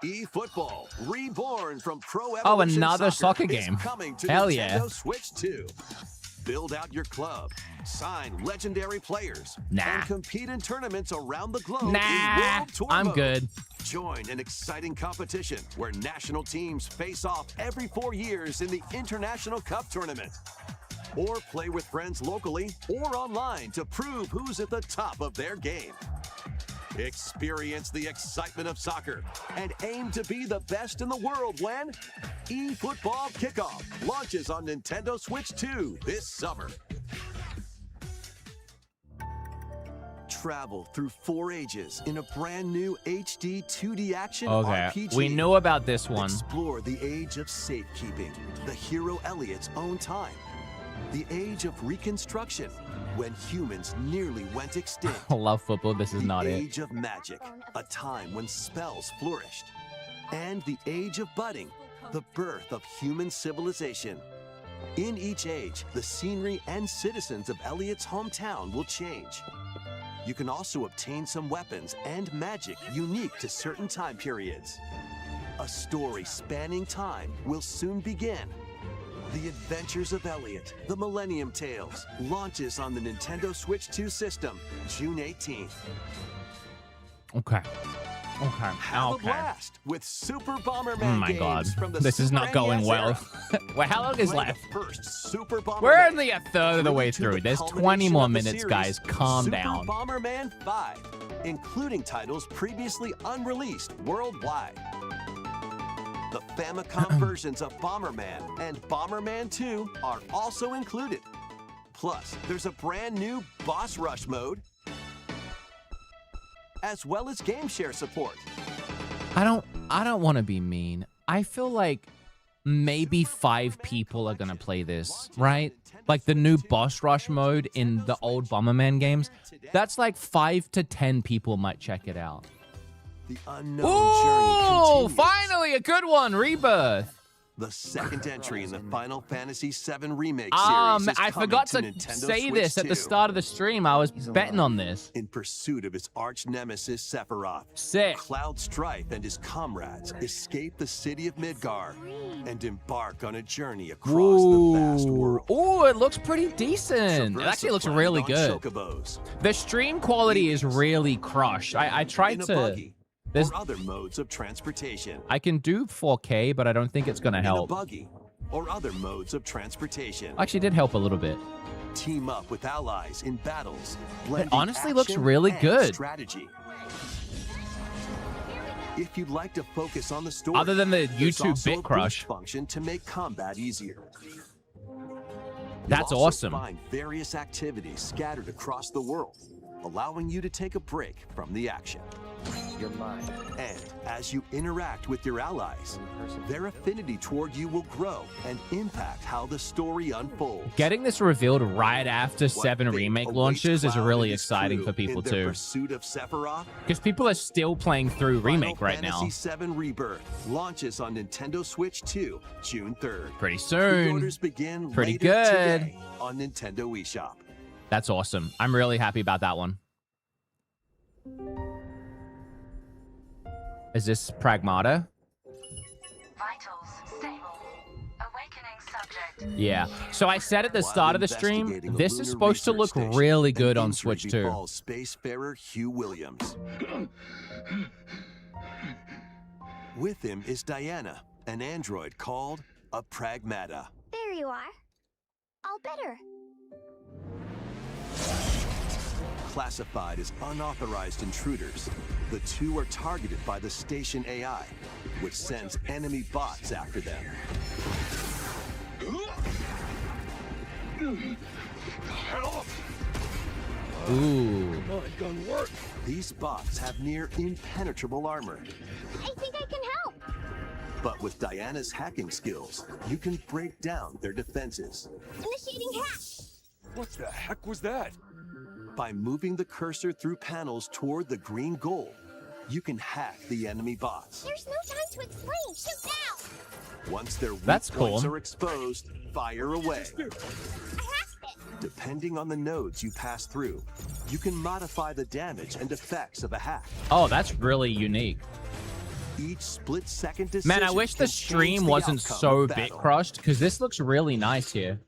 eFootball, reborn from Pro Oh, Evolution another soccer is game. coming to Hell Nintendo yeah. Switch 2. Build out your club, sign legendary players, Nah. and compete in tournaments around the globe in Nah, World Tour I'm mode. good. Join an exciting competition where national teams face off every 4 years in the International Cup Tournament. Or play with friends locally or online to prove who's at the top of their game. Experience the excitement of soccer and aim to be the best in the world when eFootball Kickoff launches on Nintendo Switch 2 this summer. Travel through 4 ages in a brand new HD 2D action Okay, RPG. we know about this one. Explore the age of safekeeping, the hero Elliot's own time. The age of reconstruction, when humans nearly went extinct. I love football. This is The not it. age of magic, a time when spells flourished. And the age of budding, the birth of human civilization. In each age, the scenery and citizens of Elliot's hometown will change. You can also obtain some weapons and magic unique to certain time periods. A story spanning time will soon begin. The Adventures of Elliot, The Millennium Tales, launches on the Nintendo Switch 2 system, June 18th. Okay. Okay. Have a Okay. blast with Super Bomberman Oh my games god. from the This is Super not going NES well. era. Wait, how long is Play left? the first Super Bomberman. We're only a third of the way to through. the There's 20 culmination more of the minutes, series, guys. Calm Super down. Bomberman 5, including titles previously unreleased worldwide. The Famicom versions of Bomberman and Bomberman 2 are also included. Plus, there's a brand new Boss Rush mode, as well as game share support. I don't want to be mean. I feel like maybe 5 people are gonna play this, right? Like the new boss rush mode in the old Bomberman games. That's like 5 to 10 people might check it out. The unknown Oh, journey continues. finally a good one, Rebirth. The second entry in the Final Fantasy VII Remake series is I coming forgot to to Nintendo say Switch this at the 2. start of the stream. I was betting on this. In pursuit of his arch nemesis Sephiroth, Sick. Cloud Strife and his comrades escape the city of Midgar and embark on a journey across the vast world. Ooh, it looks pretty decent. It Traverse actually looks around really on good. chocobos, The stream quality is really crushed. I tried in a to... buggy, There's, or other modes of transportation. I can do 4K, but I don't think it's gonna In a help. buggy, or other modes of transportation. Actually, did help a little bit. Team up with allies in battles. blending honestly looks action really and good. Strategy. If you'd like to focus on the story, Other than the there's YouTube also bit a boost crush. function to make combat easier. That's You'll also awesome. Find various activities scattered across the world, allowing you to take a break from the action. Your mind. And as you interact with your allies, their affinity toward you will grow and impact how the story unfolds. Getting this revealed right after What 7 fate Remake awaits launches is Cloud really and his exciting crew for people in their too. Pursuit of Sephiroth? Because people are still playing through Remake right now. Final Fantasy VII Rebirth launches on Nintendo Switch 2, June 3rd. Pretty soon. Pre-orders begin Pretty later good. today on Nintendo eShop. That's awesome. I'm really happy about that one. Is this Pragmata? Vitals stable. Awakening subject. Yeah. So I said at the start of the stream, Investigating a this is lunar supposed to research look station, really an good on injury Switch 2. befalls spacefarer Hugh Williams. With him is Diana, an android called a Pragmata. There you are. All better. Classified as unauthorized intruders, The two are targeted by the station AI, which sends enemy bots after them. Ooh. These bots have near impenetrable armor. I think I can help. But with Diana's hacking skills, you can break down their defenses. Initiating hack. What the heck was that? By moving the cursor through panels toward the green goal, you can hack the enemy bots. There's no time to explain. Shoot now. Once their weak That's points cool. are exposed, fire away. I hacked it. Depending on the nodes you pass through, you can modify the damage and effects of a hack. Oh, that's really unique. Each split-second decision. Man, I wish the can change stream the wasn't outcome so of bit battle. crushed, because this looks really nice here.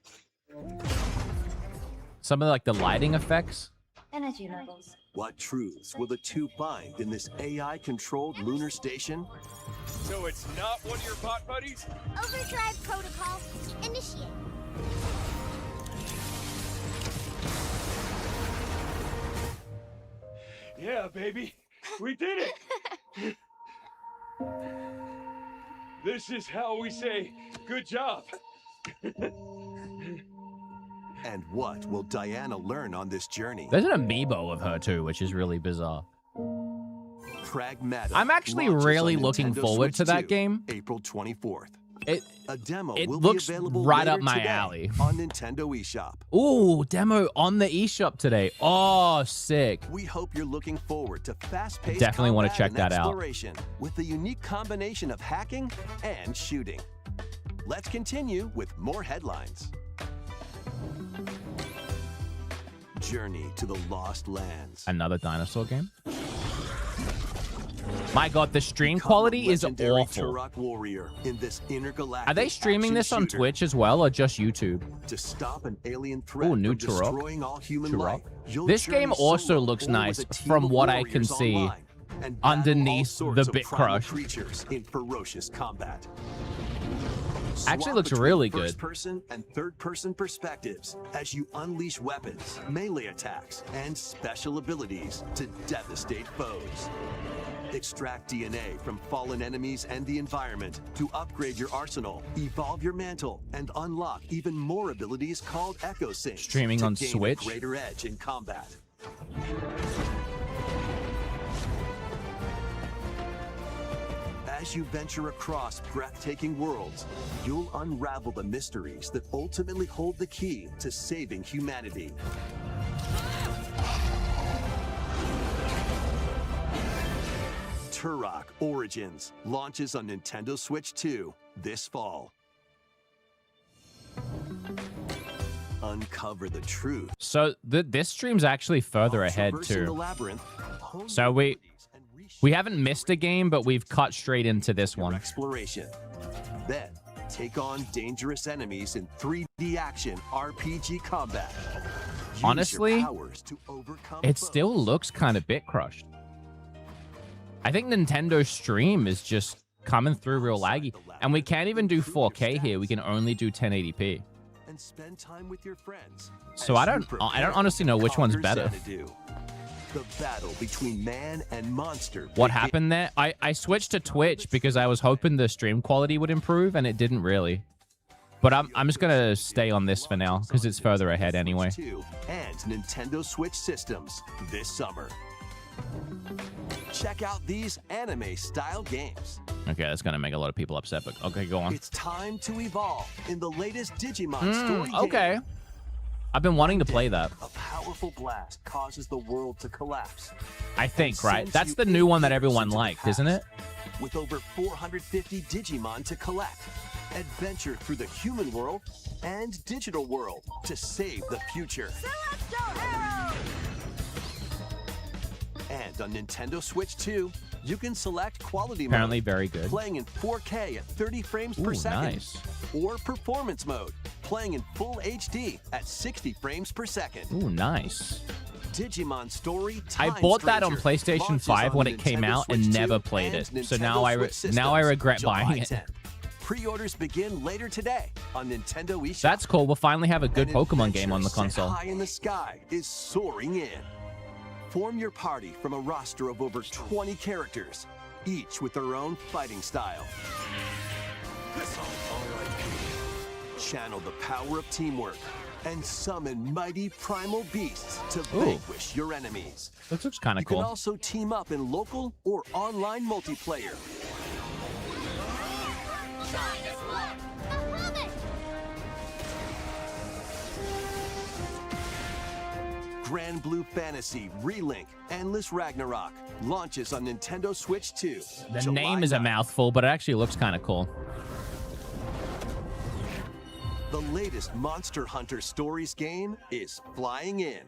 Some of like the lighting effects. Energy levels. What truths will the two find in this AI-controlled lunar station? So it's not one of your bot buddies? Overdrive protocol. Initiate. Yeah, baby. We did it. This is how we say good job. And what will Diana learn on this journey? There's an amiibo of her too, which is really bizarre. Pragmatic. I'm actually launches really on looking Nintendo forward Switch to that 2, game. April 24th. It A demo It will looks be available right later up my today alley. on Nintendo eShop. Ooh, demo on the eShop today. Oh, sick. We hope you're looking forward to fast-paced Definitely wanna combat check and that out. exploration with a unique combination of hacking and shooting. Let's continue with more headlines. Journey to the Lost Lands. Another dinosaur game. My God, the stream Become quality a is legendary awful. Turok warrior in this intergalactic Are they streaming action this on shooter. Twitch as well, or just YouTube? To stop an alien threat Ooh, new from Turok. destroying all human Turok. life, you'll This journey game also solo looks or nice with a team from of what I can warriors see online and battle underneath all sorts the of Bit primal Crush. creatures in ferocious combat. Actually Swap looks between really good. First-person and third-person perspectives as you unleash weapons, melee attacks, and special abilities to devastate foes. Extract DNA from fallen enemies and the environment to upgrade your arsenal, evolve your mantle, and unlock even more abilities called Echo Syncs. Streaming to on gain a Switch. greater edge in combat. As you venture across breathtaking worlds, you'll unravel the mysteries that ultimately hold the key to saving humanity. Turok Origins launches on Nintendo Switch 2 this fall. Uncover the truth. So this stream's actually further while ahead traversing the too. labyrinth, hone So your we abilities and reshape We haven't missed a game, but we've cut straight into this your one. exploration. Then take on dangerous enemies in 3D action RPG combat. Use your Honestly, powers to overcome It foes. still looks kind of bit crushed. I think Nintendo Stream is just coming through real laggy. And we can't even do 4K here. We can only do 1080p. and spend time with your friends. So as I you don't prepare honestly know to which one's conquer better. Xanadu. The battle between man and monster. What begins. happened there? I switched to Twitch because I was hoping the stream quality would improve, and it didn't really. But I'm just gonna stay on this for now because it's further ahead anyway. And Nintendo Switch systems this summer. Check out these anime-style games. Okay, that's gonna make a lot of people upset, but okay, go on. It's time to evolve in the latest Digimon story game. Okay. I've been wanting to play that. A powerful blast causes the world to collapse. I think, right? Sends That's you the new one that years everyone into the liked, isn't it? past. With over 450 Digimon to collect, adventure through the human world and digital world to save the future. And on Nintendo Switch 2, you can select quality Apparently mode, very good. playing in 4K at 30 frames per Ooh, second, nice. or performance mode, playing in full HD at 60 frames per second. Ooh, nice. Digimon Story I Time bought that on Stranger PlayStation launches 5 on when the it came Nintendo out and Switch 2 never played and it. So Nintendo now I Switch now I systems, regret July buying it. 10th. Pre-orders begin later today on Nintendo eShop. That's cool. We'll finally have a good An Pokemon adventure game on the set console. high in the sky is soaring in. Form your party from a roster of over 20 characters, each with their own fighting style. Channel the power of teamwork and summon mighty primal beasts to vanquish your enemies. This looks kind of cool. You can also team up in local or online multiplayer. Grand Blue Fantasy Relink Endless Ragnarok launches on Nintendo Switch 2. The July name is a 9th. mouthful, but it actually looks kind of cool. The latest Monster Hunter Stories game is flying in.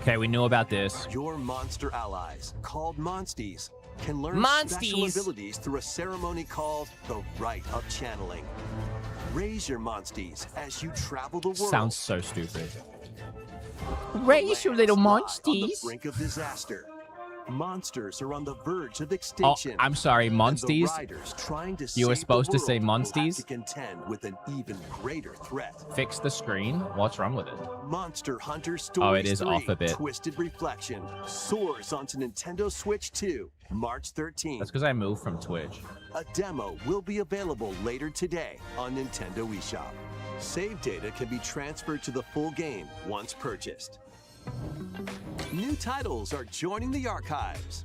Okay, we knew about this. Your monster allies, called Monsties, can learn special Monsties. abilities through a ceremony called the Rite of Channeling. Raise your Monsties as you travel the world. Sounds so stupid. Raise your little Monsties. On the brink of disaster. Monsters are on the verge of Oh, extinction. I'm sorry, And the Monsties. riders trying to You were save the supposed to say world will have Monsties? to contend with an even greater threat. Fix the screen? What's wrong with it? Monster Hunter Stories is 3, off a bit. Twisted Reflection soars onto Nintendo Switch 2, March 13th. That's because I moved from Twitch. A demo will be available later today on Nintendo eShop. Save data can be transferred to the full game once purchased. New titles are joining the archives.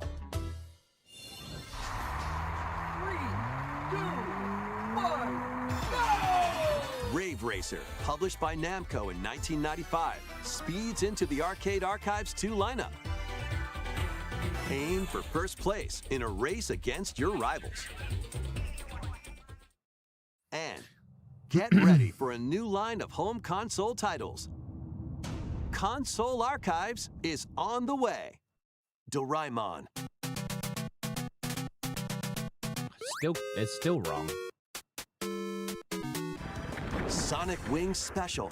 3, 2, 1, go! Rave Racer, published by Namco in 1995, speeds into the Arcade Archives 2 lineup. Aim for first place in a race against your rivals. And get ready for a new line of home console titles. Console Archives is on the way. Doraemon. It's still wrong. Sonic Wings Special.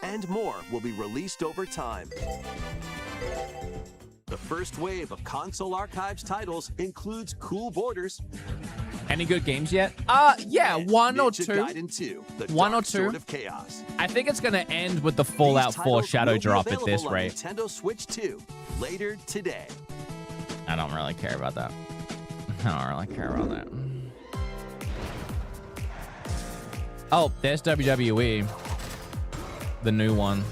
And more will be released over time. The first wave of Console Archives titles includes Cool Borders. Any good games yet? Yeah, and one or Ninja two. Gaiden 2, the One Dark or two. Sword of Chaos. I think it's gonna end with the Fallout These 4 titles Shadow will be drop at available this on rate. Nintendo Switch 2 later today. I don't really care about that. I don't really care about that. Oh, there's WWE. The new one.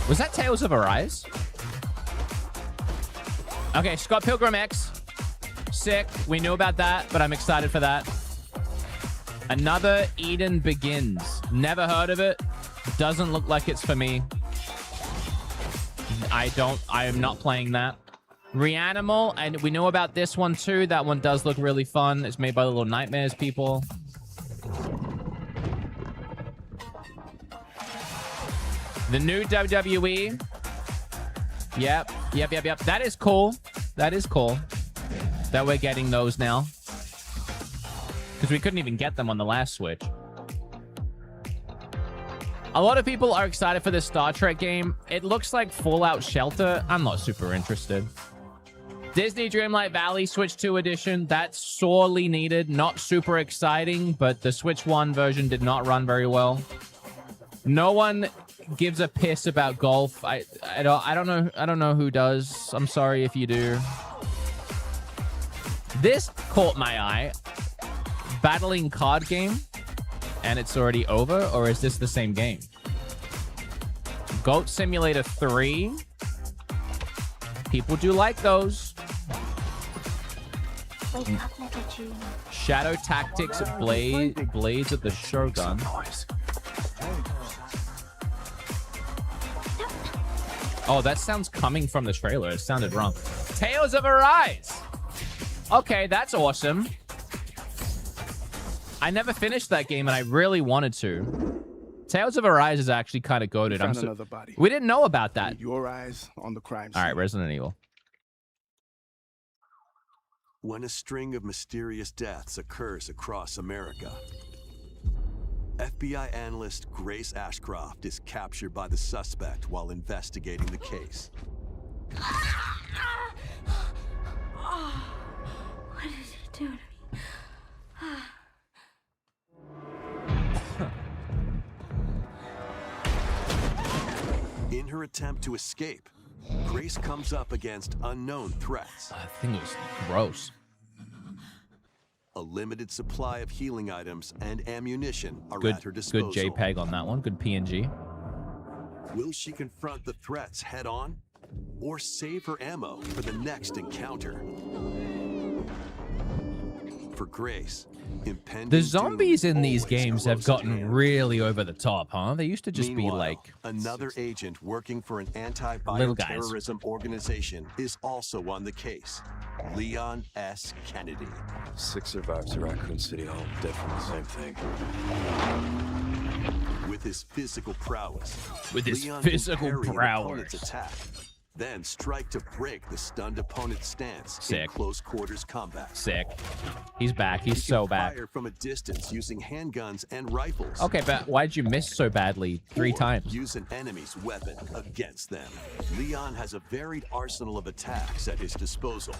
Was that Tales of Arise? Okay, Scott Pilgrim X. Sick. We knew about that, but I'm excited for that. Another Eden Begins. Never heard of it. Doesn't look like it's for me. I am not playing that. Reanimal, and we know about this one too. That one does look really fun. It's made by the Little Nightmares people. The new WWE. Yep. That is cool. That is cool that we're getting those now. Because we couldn't even get them on the last Switch. A lot of people are excited for this Star Trek game. It looks like Fallout Shelter. I'm not super interested. Disney Dreamlight Valley Switch 2 edition. That's sorely needed. Not super exciting, but the Switch 1 version did not run very well. No one gives a piss about golf. I don't know who does. I'm sorry if you do. This caught my eye. Battling card game, and it's already over, or is this the same game? Goat Simulator 3. People do like those. Wake up, little June. Shadow Tactics Blades of the Shogun. Oh, that sounds coming from the trailer. It sounded wrong. Tales of Arise. Okay, that's awesome. I never finished that game, and I really wanted to. Tales of Arise is actually kind of goated. Found another body. We didn't know about that. Keep your eyes on the crime scene. All right, Resident Evil. When a string of mysterious deaths occurs across America, FBI analyst Grace Ashcroft is captured by the suspect while investigating the case. What did he do to me? attempt to escape, Grace comes up against unknown threats. I think it was gross. A limited supply of healing items and ammunition are at her Good disposal. JPEG on that one. Good PNG. Will she confront the threats head on, or save her ammo for the next encounter? For Grace, impending The zombies doom in these always games have close at gotten hand. really over the top, huh? They used to just be Meanwhile, like another agent working for an Little guys. anti-bioterrorism organization is also on the case. Leon S. Kennedy. 6 survivors at Raccoon City Hall, dead from the same thing. With his physical prowess, With his Leon can physical parry an prowess. opponent's attack, then strike to break the stunned opponent's stance in Sick. close quarters combat. sick. He's back. He's He so can back. fire from a distance using handguns and rifles. Okay, but why'd you miss so badly 3 or times? Use an enemy's weapon against them. Leon has a varied arsenal of attacks at his disposal.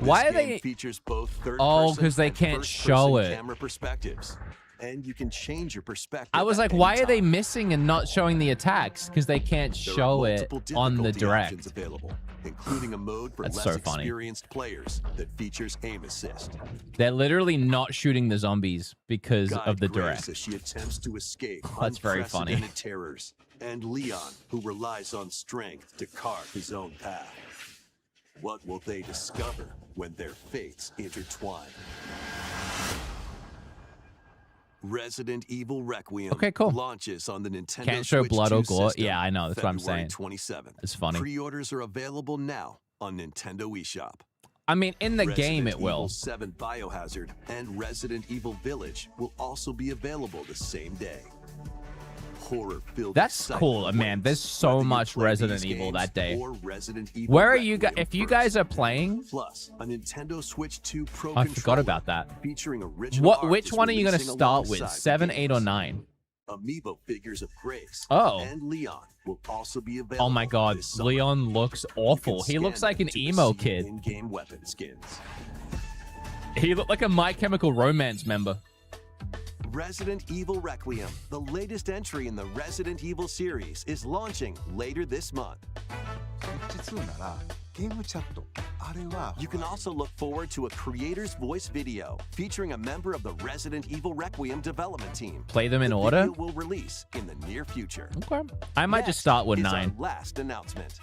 Why are This game they? features both third Oh, person 'cause they and can't first-person show it. camera perspectives, and you can change your perspective. I was at like, any why are they time. missing and not showing the attacks? Because they can't There are show it multiple on the difficulty options direct. available, including a mode for That's less so funny. experienced players that features aim assist. They're literally not shooting the zombies because Guide of the Grace direct. as she attempts to escape That's very funny. unprecedented terrors, and Leon, who relies on strength to carve his own path. What will they discover when their fates intertwine? Resident Evil Requiem Okay, cool. launches on the Nintendo Can't show Switch blood 2 or gore. system Yeah, I know. That's what I'm February saying. 27th. It's funny. Pre-orders are available now on Nintendo eShop. I mean, in the game, it Resident will. Evil 7 Biohazard and Resident Evil Village will also be available the same day. Horror-filled That's excitement cool, man. awaits There's so whether you much play Resident these Evil games that day. or Resident Evil Where are you guys? Requiem If you first. guys are playing, Plus, a Nintendo Switch 2 Pro I controller forgot about that. featuring original art Which is one are you gonna releasing start with? alongside the 7, 8, or games. 9? Amiibo figures of Grace Oh. and Leon will also be available. Oh my God, this summer. Leon looks You can awful. He scan looks like them an to emo receive kid. In-game weapon skins. He looked like a My Chemical Romance member. Resident Evil Requiem, the latest entry in the Resident Evil series, is launching later this month. You can also look forward to a creator's voice video featuring a member of the Resident Evil Requiem development team. Play them in The order? video will release in the near future. Okay. I might just Next start with is our 9. last announcement.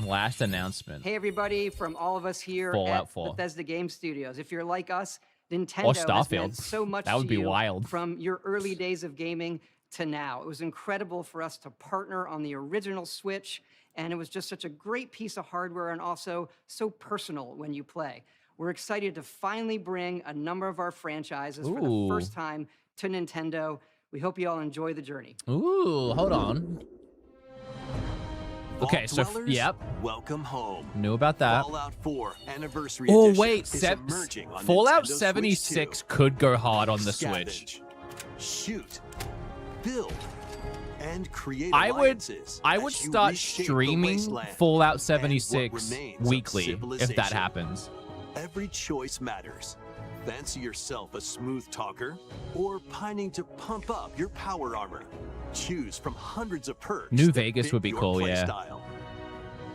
Last announcement. Hey everybody, from all of us here Fallout at 4. Bethesda Game Studios. If you're like us, Nintendo Or has Starfield. meant so much That would to be you wild. from your early days of gaming to now. It was incredible for us to partner on the original Switch, and it was just such a great piece of hardware and also so personal when you play. We're excited to finally bring a number of our franchises for the Ooh. first time to Nintendo. We hope you all enjoy the journey. Ooh, hold on. Okay, Vault so Dwellers, yep, welcome home. knew about that. Fallout 4 Anniversary Oh Edition wait, is emerging on Fallout Nintendo Switch 76 2. could go hard on the Switch. Scavenge, shoot, build, and create I would alliances as you start reshape the streaming wasteland. Fallout and what 76 remains of weekly if that civilization. happens. Every choice matters. Fancy yourself a smooth talker or pining to pump up your power armor? Choose from hundreds of perks. New that Vegas fit would be your cool, yeah. playstyle.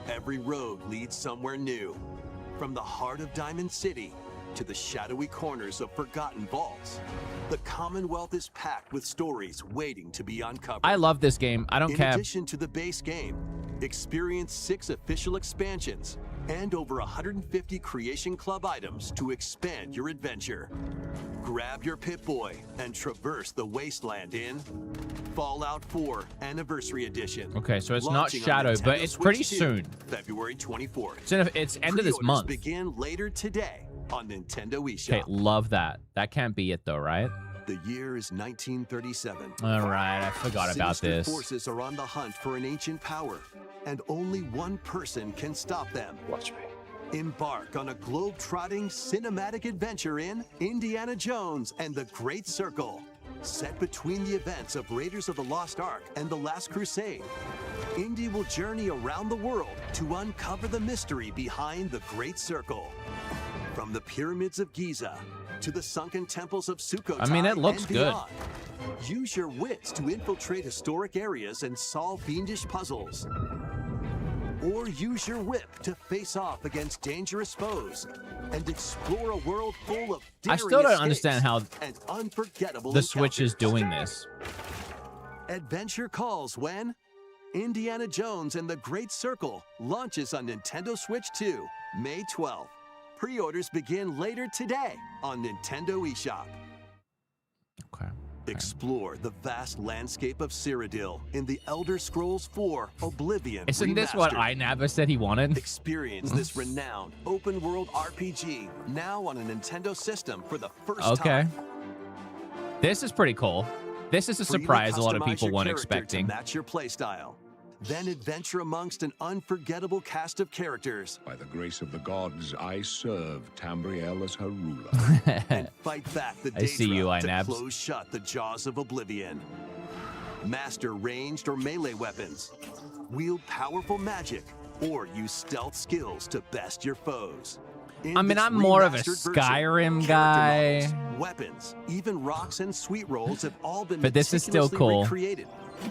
Every road leads somewhere new. From the heart of Diamond City to the shadowy corners of forgotten vaults, the Commonwealth is packed with stories waiting to be uncovered. I love this game. I don't In care. addition to the base game, experience 6 official expansions and over 150 Creation Club items to expand your adventure. Grab your Pip-Boy and traverse the wasteland in Fallout 4 Anniversary Edition. Okay, so it's not Launching on Shadow, but Nintendo it's Switch pretty 2, soon. February 24th. It's end of this Pre-orders month. begin later today on Nintendo eShop. Okay, love that. That can't be it though, right? The year is 1937. All right, I forgot about Sinister this. forces are on the hunt for an ancient power, and only one person can stop them. Watch me. Embark on a globe-trotting cinematic adventure in Indiana Jones and the Great Circle. Set between the events of Raiders of the Lost Ark and The Last Crusade, Indy will journey around the world to uncover the mystery behind the Great Circle. From the pyramids of Giza to the sunken temples of Sukhothai I mean, it looks and good. beyond. Use your wits to infiltrate historic areas and solve fiendish puzzles. Or use your whip to face off against dangerous foes and explore a world full of daring I still don't escapes understand how and unforgettable the Switch is encounters. doing this. Adventure calls when Indiana Jones and the Great Circle launches on Nintendo Switch 2, May 12th. Pre-orders begin later today on Nintendo eShop. Okay. Explore the vast landscape of Cyrodiil in the Elder Scrolls 4 Oblivion Isn't this what Remastered. iNabba said he wanted? Experience this renowned open-world RPG now on a Nintendo system for the first Okay. time. This is pretty cool. This is a Freely surprise a lot of customize people your weren't character to expecting. match your playstyle. Then adventure amongst an unforgettable cast of characters By the grace of the gods, I serve Tambriel as her ruler. and fight back the I see you, Daedra to iNabs. close shut the jaws of Oblivion. Master ranged or melee weapons. Wield powerful magic or use stealth skills to best your foes. In I mean, this I'm more of a remastered version, Skyrim character guy. models, weapons, even rocks and sweet rolls have all been But this is still meticulously cool. recreated.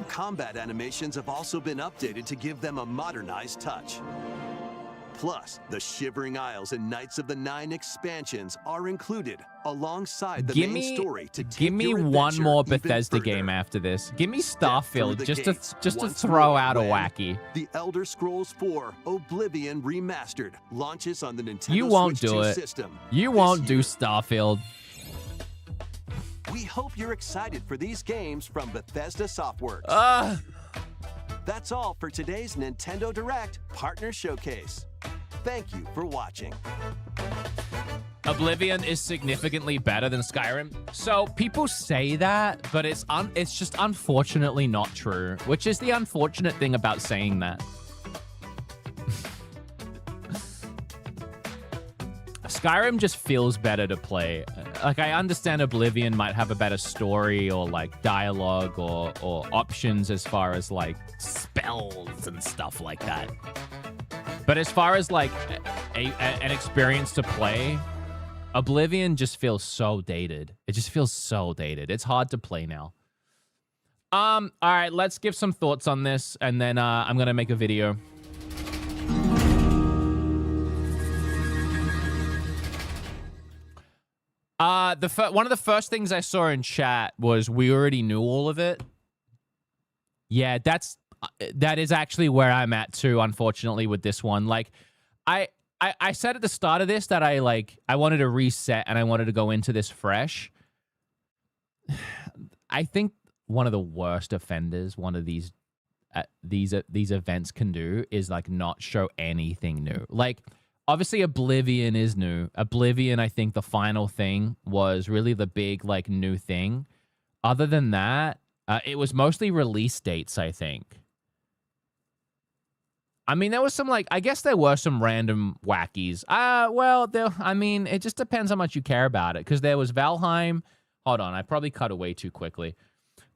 Combat animations have also been updated to give them a modernized touch. Plus, the Shivering Isles and Knights of the Nine expansions are included alongside the main story to take give me your one adventure more even Bethesda further. game after this. Give me Step through Starfield the just gates to once throw more out a when wacky. The Elder Scrolls 4 Oblivion Remastered launches on the Nintendo You won't Switch do 2 it. system. You this won't do year. Starfield. We hope you're excited for these games from Bethesda Softworks. That's all for today's Nintendo Direct Partner Showcase. Thank you for watching. Oblivion is significantly better than Skyrim. So people say that, but it's just unfortunately not true, which is the unfortunate thing about saying that. Skyrim just feels better to play. Like, I understand Oblivion might have a better story or like dialogue or options as far as like spells and stuff like that. But as far as like an experience to play, Oblivion just feels so dated. It just feels so dated. It's hard to play now. All right, let's give some thoughts on this, and then I'm gonna make a video. One of the first things I saw in chat was we already knew all of it. Yeah, that is actually where I'm at too, unfortunately, with this one. Like, I said at the start of this that I wanted to reset and I wanted to go into this fresh. I think one of the worst offenders one of these events can do is like not show anything new. Like, obviously Oblivion is new. Oblivion, I think the final thing was really the big like new thing. Other than that, it was mostly release dates, I think. I mean, there was some I guess there were some random wackies. Well, I mean, it just depends how much you care about it. Because there was Valheim. Hold on, I probably cut away too quickly.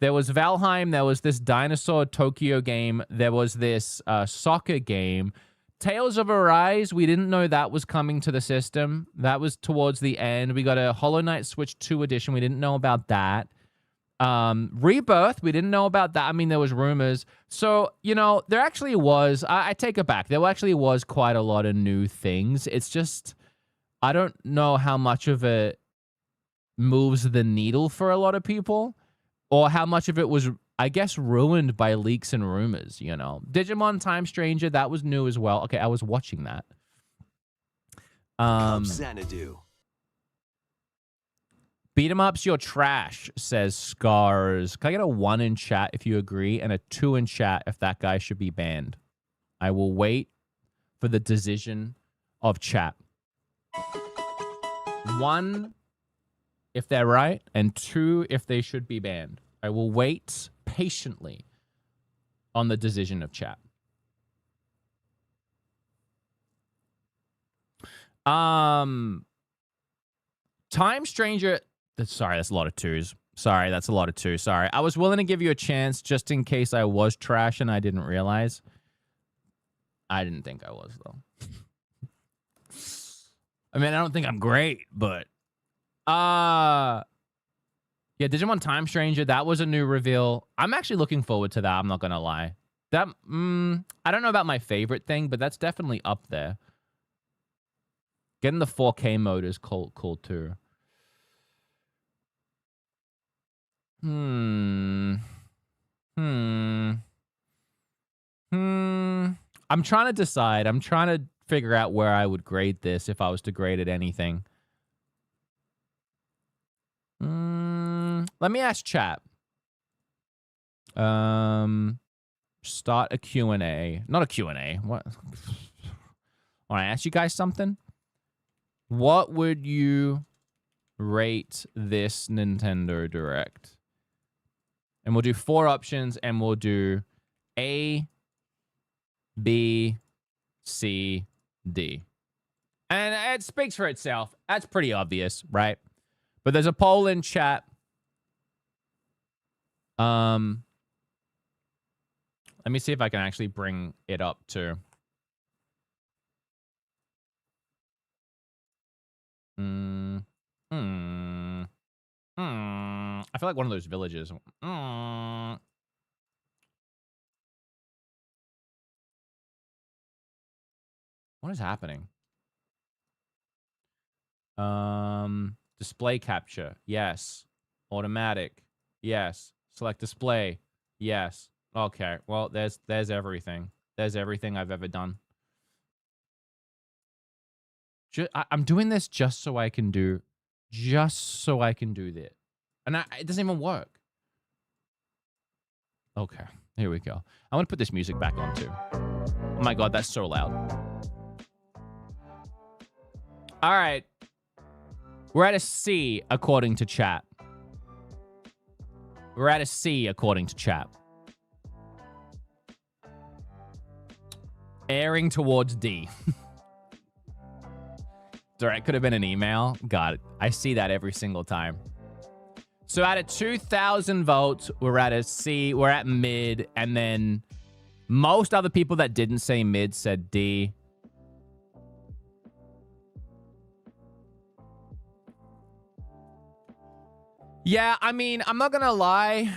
There was Valheim. There was this Dinosaur Tokyo game. There was this soccer game. Tales of Arise, we didn't know that was coming to the system. That was towards the end. We got a Hollow Knight Switch 2 edition. We didn't know about that. Rebirth, we didn't know about that. I mean, there was rumors. So, you know, there actually was, I take it back. There actually was quite a lot of new things. It's just, I don't know how much of it moves the needle for a lot of people, or how much of it was, I guess, ruined by leaks and rumors, you know. Digimon Time Stranger, that was new as well. Okay, I was watching that. Xanadu. BeatEmUps, you're trash, says Scars. Can I get a 1 in chat if you agree, and a 2 in chat if that guy should be banned? I will wait for the decision of chat. 1 if they're right, and 2 if they should be banned. I will wait patiently on the decision of chat. Time Stranger. Sorry, that's a lot of 2s. Sorry, that's a lot of 2s. Sorry. I was willing to give you a chance just in case I was trash and I didn't realize. I didn't think I was, though. I mean, I don't think I'm great, but yeah, Digimon Time Stranger, that was a new reveal. I'm actually looking forward to that, I'm not gonna lie. That I don't know about my favorite thing, but that's definitely up there. Getting the 4K mode is cool too. I'm trying to decide. I'm trying to figure out where I would grade this if I was to grade it anything. Let me ask chat. Start a Q&A. Not a Q&A. What? Want to ask you guys something? What would you rate this Nintendo Direct? And we'll do 4 options, and we'll do A, B, C, D. And it speaks for itself. That's pretty obvious, right? But there's a poll in chat. Let me see if I can actually bring it up too. I feel like one of those villages. What is happening? Display capture. Yes. Automatic. Yes. Select display. Yes. Okay. Well, there's everything. There's everything I've ever done. I'm doing this just so I can do that. And it doesn't even work. Okay. Here we go. I'm going to put this music back on too. Oh my God, that's so loud. All right. We're at a C according to chat. We're at a C according to chat. Airing towards D. Direct could have been an email. God, I see that every single time. So out of 2,000 votes, we're at a C. We're at mid. And then most other people that didn't say mid said D. Yeah, I mean, I'm not going to lie.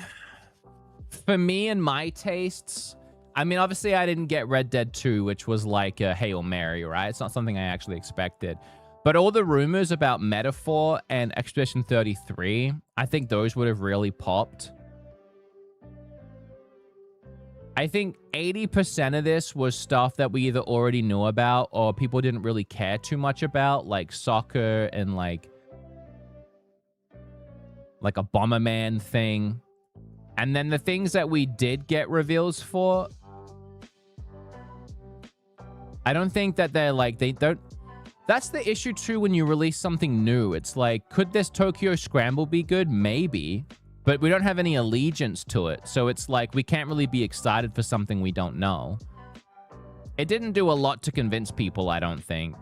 For me and my tastes, I mean, obviously I didn't get Red Dead 2, which was like a Hail Mary, right? It's not something I actually expected. But all the rumors about Metaphor and Expedition 33, I think those would have really popped. I think 80% of this was stuff that we either already knew about or people didn't really care too much about, like soccer and like a Bomberman thing. And then the things that we did get reveals for, I don't think that they're like, they don't. That's the issue too when you release something new. It's like, could this Tokyo Scramble be good? Maybe. But we don't have any allegiance to it. So it's like, we can't really be excited for something we don't know. It didn't do a lot to convince people, I don't think.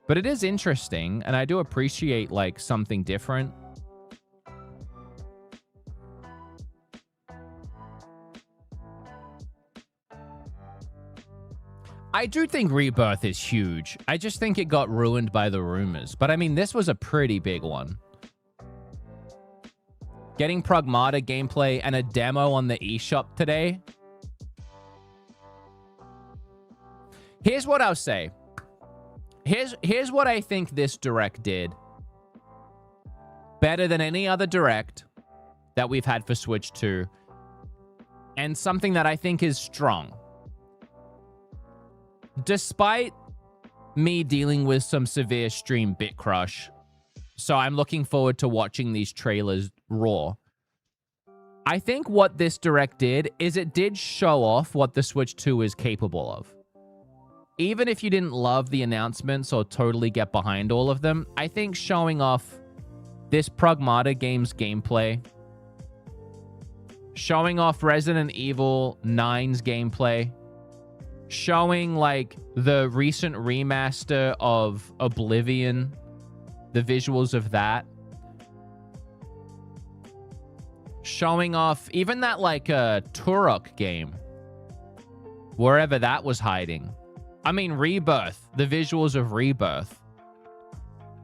But it is interesting, and I do appreciate like something different. I do think Rebirth is huge. I just think it got ruined by the rumors. But I mean, this was a pretty big one. Getting Pragmata gameplay and a demo on the eShop today. Here's what I'll say. Here's what I think this Direct did. Better than any other Direct that we've had for Switch 2. And something that I think is strong. Despite me dealing with some severe stream bit crush, so I'm looking forward to watching these trailers raw. I think what this Direct did is it did show off what the Switch 2 is capable of. Even if you didn't love the announcements or totally get behind all of them, I think showing off this Pragmata game's gameplay, showing off Resident Evil 9's gameplay, showing like the recent remaster of Oblivion, the visuals of that, showing off even that like Turok game, wherever that was hiding. I mean, Rebirth, the visuals of Rebirth.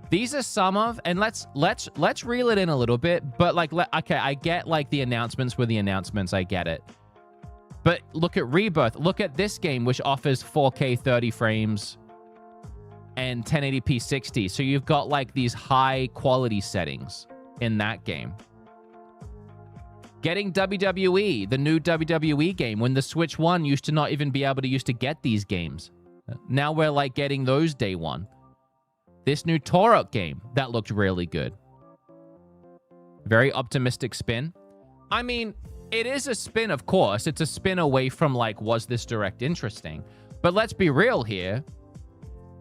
These are some of, and let's reel it in a little bit, but like, okay, I get like the announcements were the announcements, I get it. But look at Rebirth. Look at this game, which offers 4K 30 frames and 1080p 60. So you've got like these high quality settings in that game. Getting WWE, the new WWE game, when the Switch 1 used to not even be able to get these games. Now we're like getting those day one. This new Torok game, that looked really good. Very optimistic spin. I mean, it is a spin, of course. It's a spin away from like, was this Direct interesting? But let's be real here.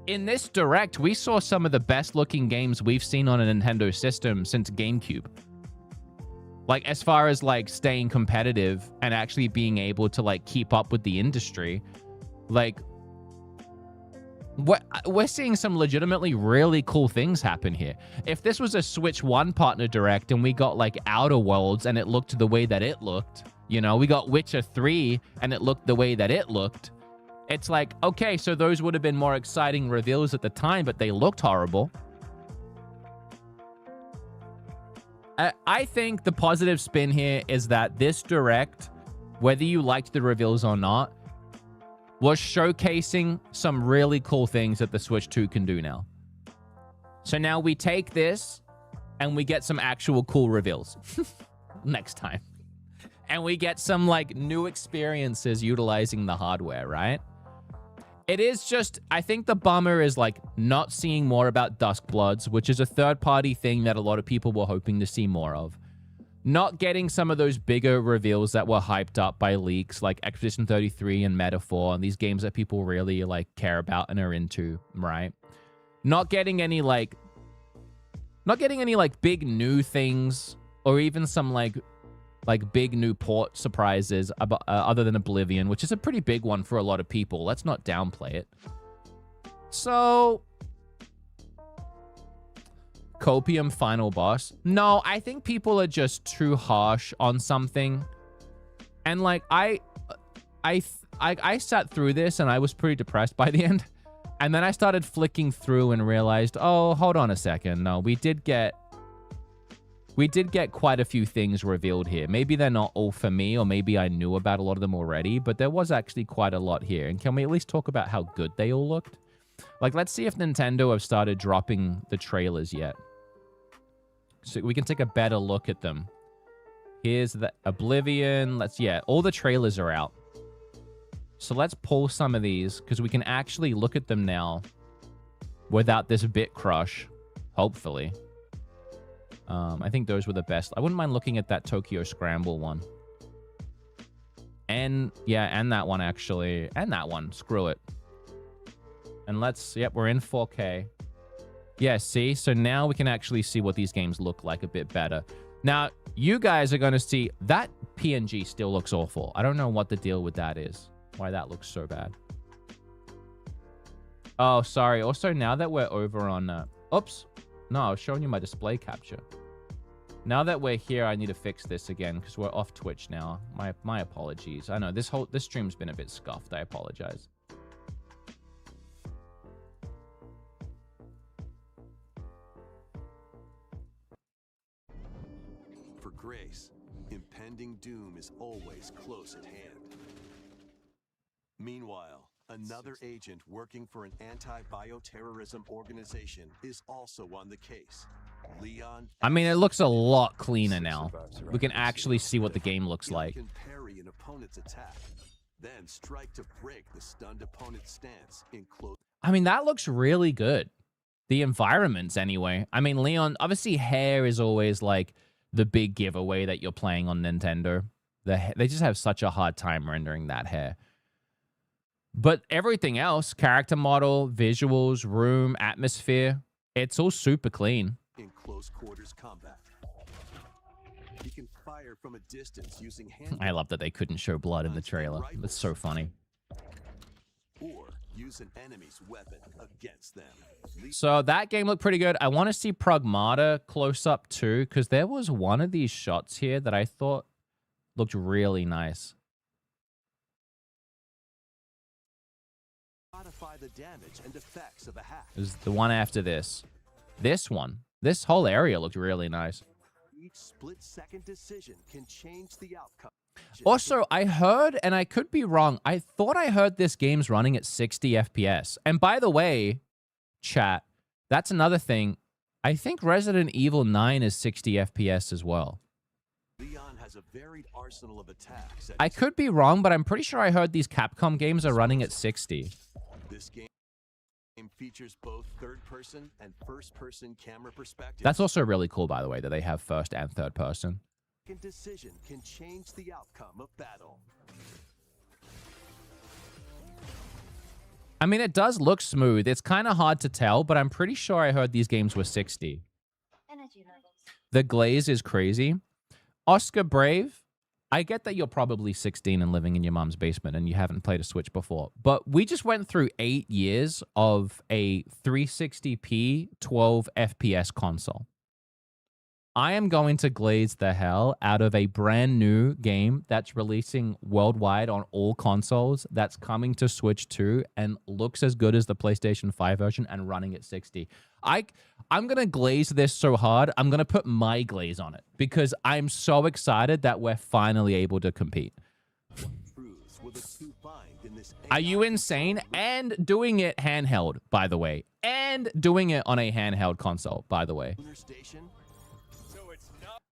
In this Direct, we saw some of the best looking games we've seen on a Nintendo system since GameCube. Like, as far as like staying competitive and actually being able to like keep up with the industry, like we're seeing some legitimately really cool things happen here. If this was a Switch 1 partner Direct and we got like Outer Worlds and it looked the way that it looked, you know, we got Witcher 3 and it looked the way that it looked, it's like, okay, so those would have been more exciting reveals at the time, but they looked horrible. I think the positive spin here is that this Direct, whether you liked the reveals or not, was showcasing some really cool things that the Switch 2 can do now. So now we take this and we get some actual cool reveals next time. And we get some like new experiences utilizing the hardware, right? It is just, I think the bummer is like not seeing more about Duskbloods, which is a third-party thing that a lot of people were hoping to see more of. Not getting some of those bigger reveals that were hyped up by leaks, like Expedition 33 and Metaphor, and these games that people really like care about and are into, right? Not getting any like big new things, or even some like big new port surprises about, other than Oblivion, which is a pretty big one for a lot of people. Let's not downplay it. So, Copium final boss. No, I think people are just too harsh on something. And like, I sat through this and I was pretty depressed by the end. And then I started flicking through and realized, oh, hold on a second. No, we did get quite a few things revealed here. Maybe they're not all for me, or maybe I knew about a lot of them already, but there was actually quite a lot here. And can we at least talk about how good they all looked? Like, let's see if Nintendo have started dropping the trailers yet, so we can take a better look at them. Here's the Oblivion. Yeah, all the trailers are out. So let's pull some of these, because we can actually look at them now without this bit crush, hopefully. I think those were the best. I wouldn't mind looking at that Tokyo Scramble one. And, yeah, and that one, actually. And that one. Screw it. And let's... Yep, we're in 4K. Yeah, see? So now we can actually see what these games look like a bit better. Now, you guys are going to see... That PNG still looks awful. I don't know what the deal with that is. Why that looks so bad. Oh, sorry. Also, now that we're over on... Oops. No, I was showing you my display capture. Now that we're here, I need to fix this again because we're off Twitch now. My apologies. I know this stream's been a bit scuffed. I apologize. For Grace, impending doom is always close at hand. Meanwhile, another agent working for an anti-bioterrorism organization is also on the case. Leon. I mean, it looks a lot cleaner now. We can actually see what the game looks like. Can parry an opponent's attack, then strike to break the stunned opponent's stance in close. I mean, that looks really good. The environments, anyway. I mean, Leon, obviously, hair is always like the big giveaway that you're playing on Nintendo. They just have such a hard time rendering that hair. But everything else, character model, visuals, room, atmosphere, it's all super clean. In close quarters combat, he can fire from a distance using hand. I love that they couldn't show blood in the trailer. That's so funny. Or use an enemy's weapon against them. So that game looked pretty good. I want to see Pragmata close up too, because there was one of these shots here that I thought looked really nice. Modify the damage and effects of a hack. It was the one after this. this one. This whole area looked really nice. Each split-second decision can change the outcome. Also, I heard, and I could be wrong, I thought I heard this game's running at 60 FPS. And by the way, chat, that's another thing. I think Resident Evil 9 is 60 FPS as well. Leon has a varied arsenal of attacks. I could be wrong, but I'm pretty sure I heard these Capcom games are running at 60. This game features both third-person and first-person camera perspectives. That's also really cool, by the way, that they have first and third person. Decision can change the outcome of battle. I mean, it does look smooth. It's kind of hard to tell, but I'm pretty sure I heard these games were 60. Energy levels. The glaze is crazy. Oscar Brave, I get that you're probably 16 and living in your mom's basement and you haven't played a Switch before, but we just went through 8 years of a 360p 12 FPS console. I am going to glaze the hell out of a brand new game that's releasing worldwide on all consoles, that's coming to Switch 2 and looks as good as the PlayStation 5 version and running at 60. I'm going to glaze this so hard, I'm going to put my glaze on it because I'm so excited that we're finally able to compete. Are you insane? And doing it handheld, by the way. And doing it on a handheld console, by the way.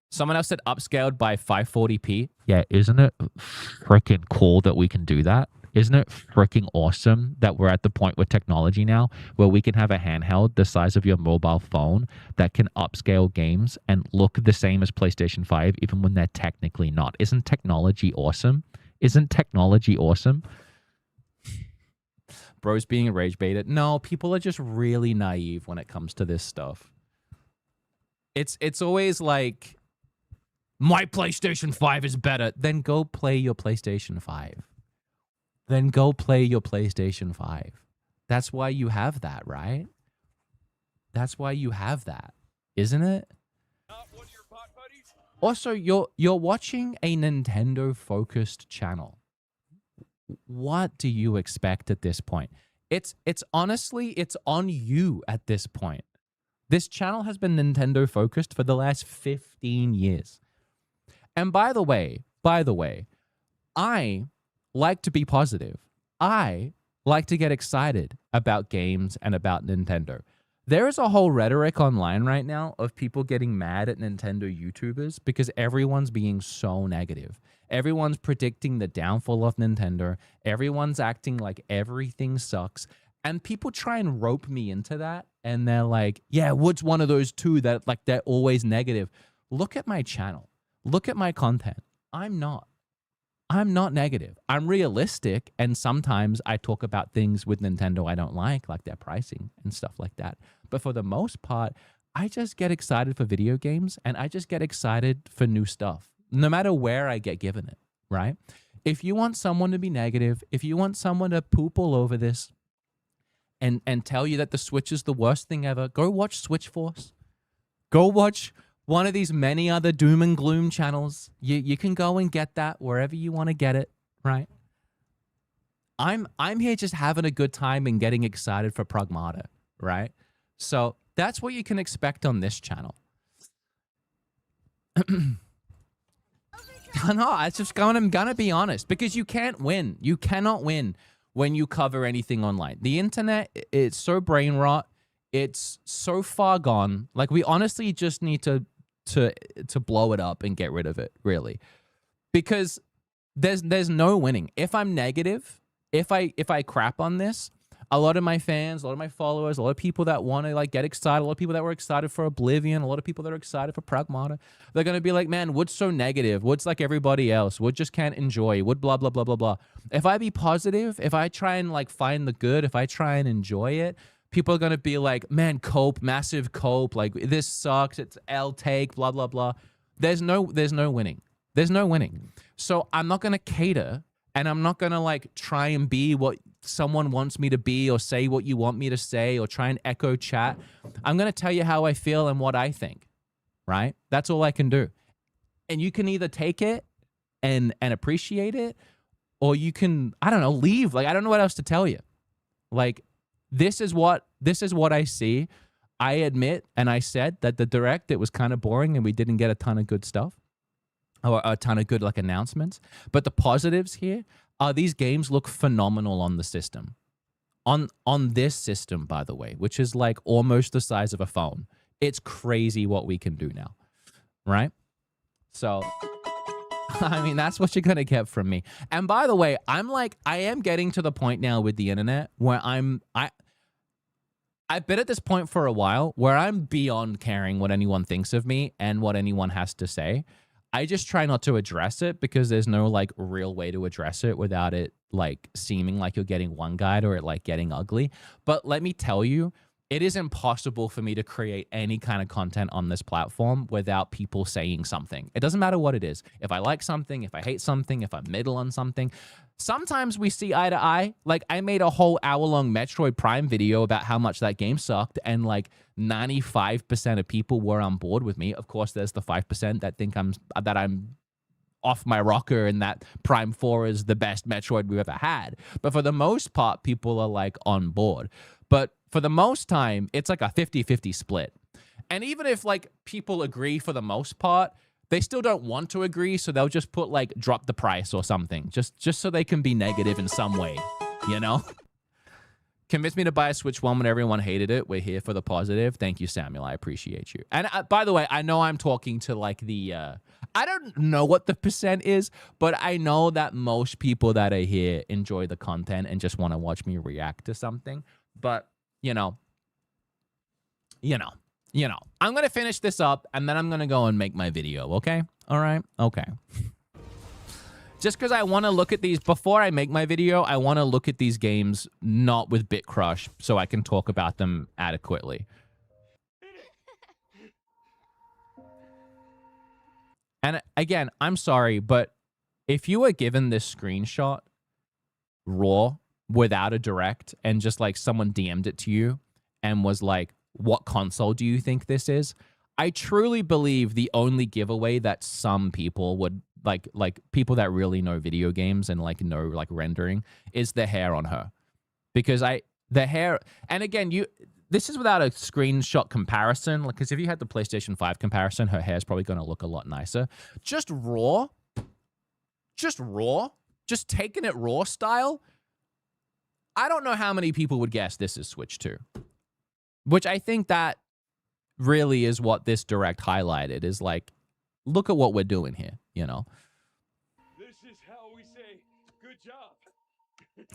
Someone else said upscaled by 540p. Yeah, isn't it freaking cool that we can do that? Isn't it freaking awesome that we're at the point with technology now where we can have a handheld the size of your mobile phone that can upscale games and look the same as PlayStation 5 even when they're technically not? Isn't technology awesome? Isn't technology awesome? Bro's being rage baited. No, people are just really naive when it comes to this stuff. It's always like, my PlayStation 5 is better. Then go play your PlayStation 5. Then go play your PlayStation 5. That's why you have that, right? That's why you have that, isn't it? Also, you're watching a Nintendo-focused channel. What do you expect at this point? It's honestly, it's on you at this point. This channel has been Nintendo-focused for the last 15 years. And by the way, I like to be positive. I like to get excited about games and about Nintendo. There is a whole rhetoric online right now of people getting mad at Nintendo YouTubers because everyone's being so negative. Everyone's predicting the downfall of Nintendo. Everyone's acting like everything sucks. And people try and rope me into that. And they're like, yeah, what's one of those two that like they're always negative? Look at my channel. Look at my content. I'm not negative. I'm realistic, and sometimes I talk about things with Nintendo I don't like their pricing and stuff like that. But for the most part, I just get excited for video games, and I just get excited for new stuff, no matter where I get given it, right? If you want someone to be negative, if you want someone to poop all over this and tell you that the Switch is the worst thing ever, go watch Switch Force. Go watch one of these many other doom and gloom channels. You can go and get that wherever you want to get it, right? I'm here just having a good time and getting excited for Pragmata, right? So that's what you can expect on this channel. No, I'm gonna be honest, because you can't win. You cannot win when you cover anything online. The internet, it's so brain rot. It's so far gone. Like, we honestly just need to blow it up and get rid of it, really, because there's no winning. If I'm negative, if I crap on this, a lot of my fans, a lot of my followers, a lot of people that want to like get excited, a lot of people that were excited for Oblivion, a lot of people that are excited for Pragmata, they're gonna be like, man, Wood's so negative. Wood's like everybody else. Wood just can't enjoy. Wood blah blah blah blah blah. If I be positive, if I try and like find the good, if I try and enjoy it, people are going to be like, man, cope, massive cope, like this sucks, it's L take, blah, blah, blah. There's no winning. There's no winning. So I'm not going to cater, and I'm not going to like try and be what someone wants me to be or say what you want me to say or try and echo chat. I'm going to tell you how I feel and what I think, right? That's all I can do. And you can either take it and appreciate it, or you can, I don't know, leave. Like, I don't know what else to tell you. Like, This is what I see. I admit, and I said that the direct, it was kind of boring and we didn't get a ton of good stuff or a ton of good like announcements. But the positives here are these games look phenomenal on the system. On this system, by the way, which is like almost the size of a phone. It's crazy what we can do now, right? So, I mean, that's what you're going to get from me. And by the way, I am getting to the point now with the internet where I've been at this point for a while where I'm beyond caring what anyone thinks of me and what anyone has to say. I just try not to address it because there's no like real way to address it without it like seeming like you're getting one guide or it like getting ugly. But let me tell you, it is impossible for me to create any kind of content on this platform without people saying something. It doesn't matter what it is. If I like something, if I hate something, if I'm middle on something. Sometimes we see eye to eye. Like I made a whole hour-long Metroid Prime video about how much that game sucked, and like 95% of people were on board with me. Of course, there's the 5% that think I'm off my rocker and that Prime 4 is the best Metroid we've ever had. But for the most part, people are like on board. But for the most time, it's like a 50-50 split. And even if like people agree for the most part, they still don't want to agree, so they'll just put like drop the price or something, just so they can be negative in some way, you know? Convince me to buy a Switch 1 when everyone hated it. We're here for the positive. Thank you, Samuel. I appreciate you. And by the way, I know I'm talking to like the, I don't know what the percent is, but I know that most people that are here enjoy the content and just want to watch me react to something. But, you know, I'm going to finish this up and then I'm going to go and make my video. Okay. All right. Okay. Just because I want to look at these before I make my video, I want to look at these games not with BitCrush so I can talk about them adequately. And again, I'm sorry, but if you were given this screenshot raw without a direct and just like someone DM'd it to you and was like, what console do you think this is? I truly believe the only giveaway that some people would like people that really know video games and like know like rendering is the hair on her. Because the hair, and again, this is without a screenshot comparison, because if you had the PlayStation 5 comparison, her hair's probably going to look a lot nicer. Just taking it raw style, I don't know how many people would guess this is Switch 2. Which I think that really is what this direct highlighted, is like, look at what we're doing here, you know? This is how we say good job.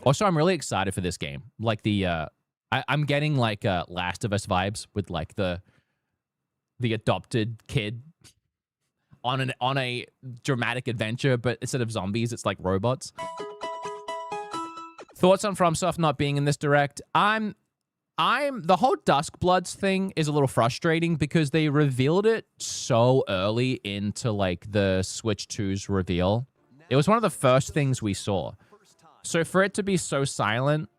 Also, I'm really excited for this game. Like I'm getting like Last of Us vibes with like the adopted kid on a dramatic adventure, but instead of zombies, it's like robots. Thoughts on FromSoft not being in this direct? The whole Duskbloods thing is a little frustrating because they revealed it so early into like the Switch 2's reveal. It was one of the first things we saw. So for it to be so silent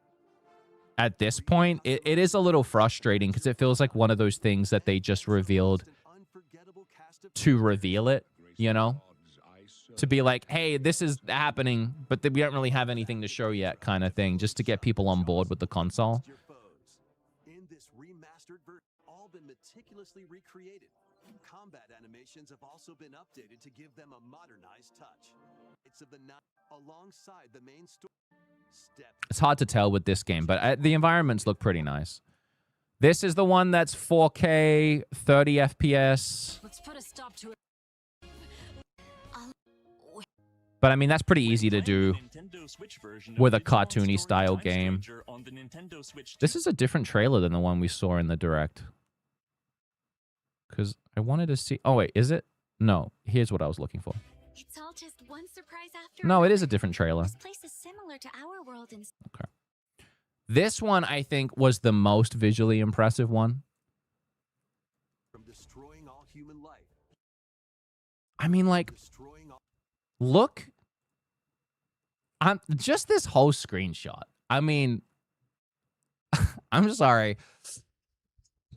at this point, it is a little frustrating because it feels like one of those things that they just revealed to reveal it, you know? To be like, hey, this is happening, but we don't really have anything to show yet kind of thing, just to get people on board with the console. Meticulously recreated. Combat animations have also been updated to give them a modernized touch. It's of the alongside the main story. It's hard to tell with this game, but the environments look pretty nice. This is the one that's 4K, 30 FPS. Let's put a stop to it. But I mean, that's pretty easy to do with a cartoony style game. This is a different trailer than the one we saw in the direct. Because I wanted to see... Oh, wait, is it? No, here's what I was looking for. It's all just one surprise after No, it is a different trailer. This place is similar to our world in... Okay. This one, I think, was the most visually impressive one. From destroying all human life. I mean, like, look. Just this whole screenshot. I mean, I'm sorry.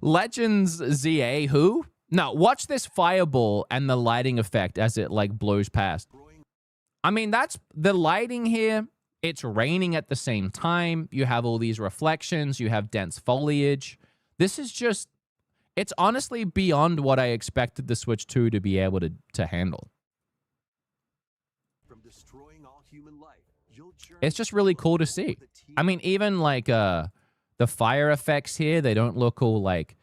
Legends ZA, who? No, watch this fireball and the lighting effect as it, like, blows past. I mean, that's the lighting here. It's raining at the same time. You have all these reflections. You have dense foliage. This is just It's honestly beyond what I expected the Switch 2 to be able to handle. From destroying all human life, you'll It's just really cool to see. I mean, even like the fire effects here, they don't look all like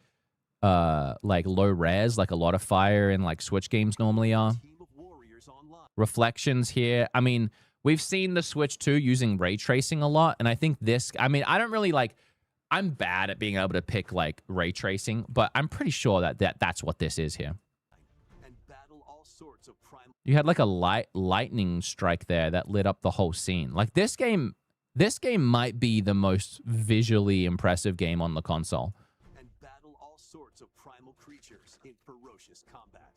low res, like a lot of fire in like Switch games normally are. Reflections here. I mean, we've seen the Switch 2 using ray tracing a lot, and I think this, I mean, I don't really like, I'm bad at being able to pick like ray tracing, but I'm pretty sure that's what this is here. You had like a lightning strike there that lit up the whole scene. Like this game might be the most visually impressive game on the console. And battle all sorts of primal creatures in ferocious combat.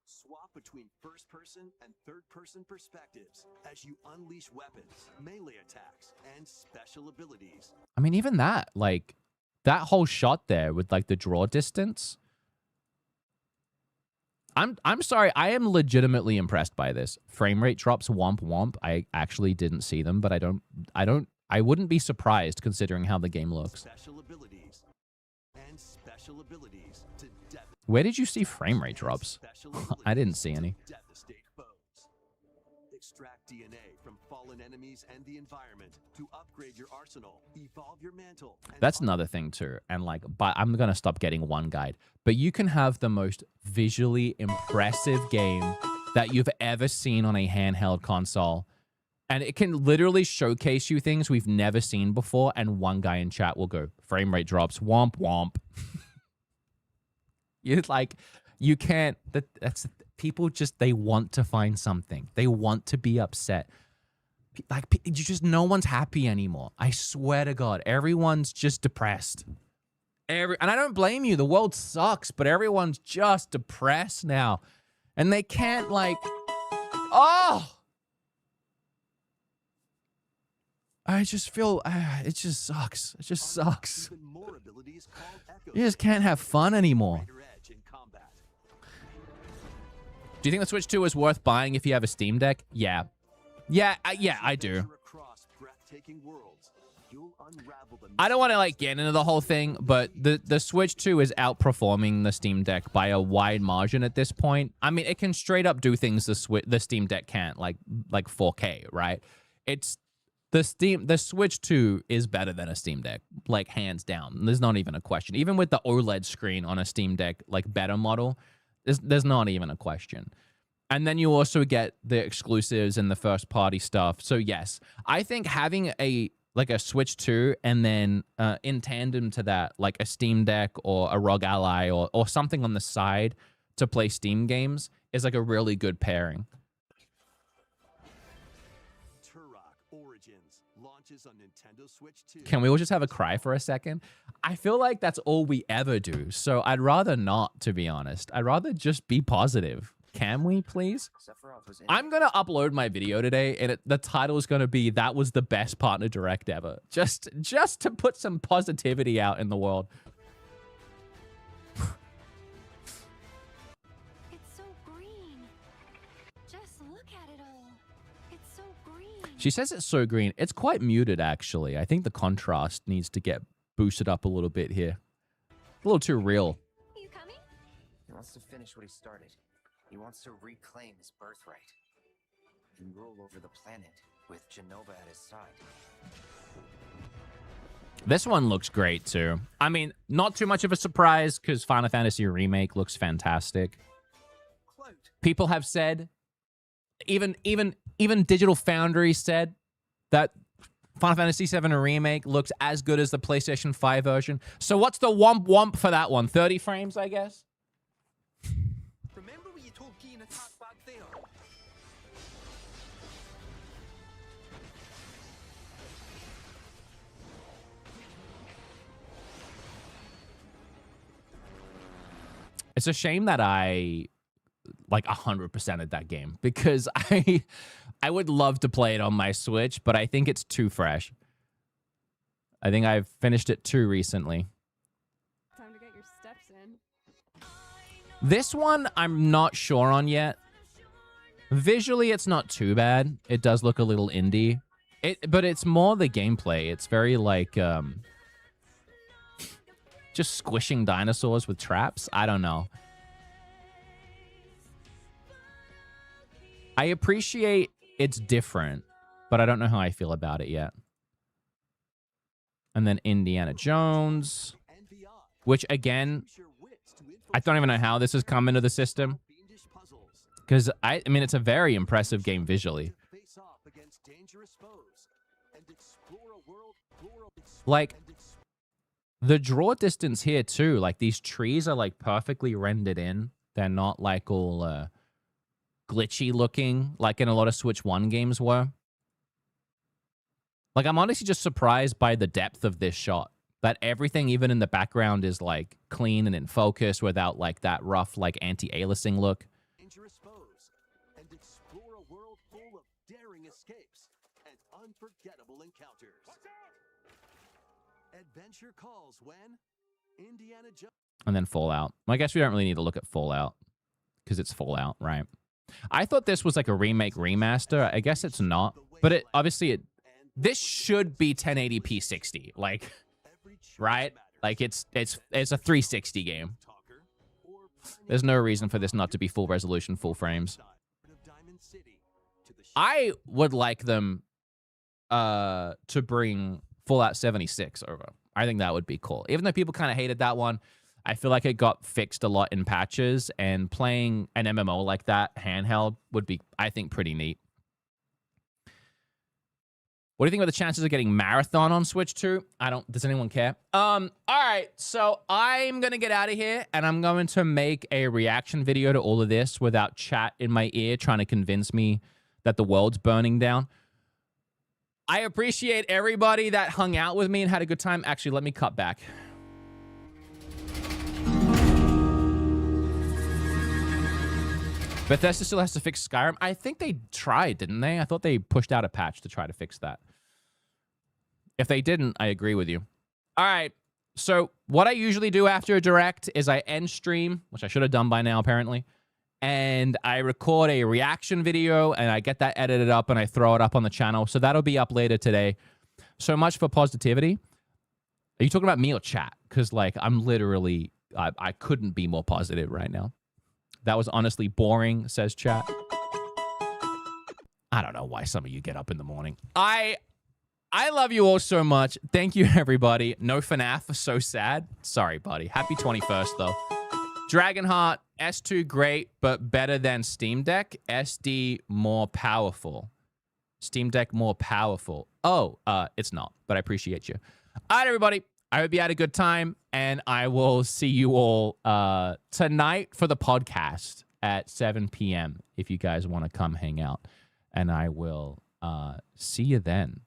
Swap between first-person and third-person perspectives as you unleash weapons, melee attacks, and special abilities. I mean, even that, like, that whole shot there with, like, the draw distance. I'm sorry, I am legitimately impressed by this. Frame rate drops, womp womp. I actually didn't see them, but I wouldn't be surprised considering how the game looks. Special abilities and special abilities to where did you see frame rate drops? I didn't see any. devastate foes. Extract DNA from fallen enemies and the environment to upgrade your arsenal, evolve your mantle. That's another thing too. And like, but I'm gonna stop getting one guide. But you can have the most visually impressive game that you've ever seen on a handheld console. And it can literally showcase you things we've never seen before. And one guy in chat will go, frame rate drops, womp womp. You like, you can't, that's people just, they want to find something. They want to be upset. Like, you just, no one's happy anymore. I swear to God, everyone's just depressed. And I don't blame you. The world sucks, but everyone's just depressed now. And they can't like, oh! I just feel, it just sucks. It just sucks. You just can't have fun anymore. Do you think the Switch 2 is worth buying if you have a Steam Deck? Yeah. Yeah, I do. I don't want to like get into the whole thing, but the Switch 2 is outperforming the Steam Deck by a wide margin at this point. I mean, it can straight up do things the Steam Deck can't, like 4K, right? It's the Switch 2 is better than a Steam Deck, like hands down. There's not even a question. Even with the OLED screen on a Steam Deck, like better model, there's not even a question. And then you also get the exclusives and the first party stuff. So yes, I think having a Switch 2 and then in tandem to that, like a Steam Deck or a ROG Ally or something on the side to play Steam games is like a really good pairing. On Nintendo Switch 2. Can we all just have a cry for a second? I feel like that's all we ever do. So I'd rather not, to be honest. I'd rather just be positive. Can we, please? I'm going to upload my video today, and the title is going to be, that was the best partner direct ever. Just to put some positivity out in the world. It's so green. Just look at it all. It's so green. She says it's so green. It's quite muted, actually. I think the contrast needs to get boosted up a little bit here. A little too real. You coming? He wants to finish what he started. He wants to reclaim his birthright and rule over the planet with Genova at his side. This one looks great, too. I mean, not too much of a surprise, because Final Fantasy Remake looks fantastic. People have said, even Digital Foundry said that Final Fantasy VII Remake looks as good as the PlayStation 5 version. So what's the womp womp for that one? 30 frames, I guess? Remember what you told Key in attack back there? It's a shame that I like 100% at that game, because I would love to play it on my Switch, but I think it's too fresh. I think I've finished it too recently. Time to get your steps in. This one, I'm not sure on yet. Visually, it's not too bad. It does look a little indie. But it's more the gameplay. It's very like, Just squishing dinosaurs with traps? I don't know. I appreciate it's different, but I don't know how I feel about it yet. And then Indiana Jones, which again, I don't even know how this has come into the system. Because, I mean, it's a very impressive game visually. Like, the draw distance here, too. Like, these trees are, like, perfectly rendered in. They're not, like, all glitchy looking, like in a lot of Switch 1 games were. Like, I'm honestly just surprised by the depth of this shot. That everything, even in the background, is, like, clean and in focus without, like, that rough, like, anti-aliasing look. Unforgettable encounters. Adventure calls when Indiana Jones. And then Fallout. I guess we don't really need to look at Fallout because it's Fallout, right? I thought this was like a remake remaster. I guess it's not, but it obviously this should be 1080p 60, like, right? Like it's a 360 game. There's no reason for this not to be full resolution, full frames. I would like them to bring Fallout 76 over. I think that would be cool. Even though people kind of hated that one, I feel like it got fixed a lot in patches, and playing an MMO like that handheld would be, I think, pretty neat. What do you think about the chances of getting Marathon on Switch 2? Does anyone care? All right, so I'm going to get out of here, and I'm going to make a reaction video to all of this without chat in my ear trying to convince me that the world's burning down. I appreciate everybody that hung out with me and had a good time. Actually, let me cut back. Bethesda still has to fix Skyrim. I think they tried, didn't they? I thought they pushed out a patch to try to fix that. If they didn't, I agree with you. All right. So what I usually do after a direct is I end stream, which I should have done by now, apparently. And I record a reaction video, and I get that edited up, and I throw it up on the channel. So that'll be up later today. So much for positivity. Are you talking about me or chat? Because, like, I'm literally, I couldn't be more positive right now. That was honestly boring, says chat. I don't know why some of you get up in the morning. I love you all so much. Thank you, everybody. No FNAF, so sad. Sorry, buddy. Happy 21st, though. Dragonheart, S2 great, but better than Steam Deck. SD more powerful. Steam Deck more powerful. Oh, it's not, but I appreciate you. All right, everybody. I hope you had a good time, and I will see you all tonight for the podcast at 7 p.m. if you guys want to come hang out. And I will see you then.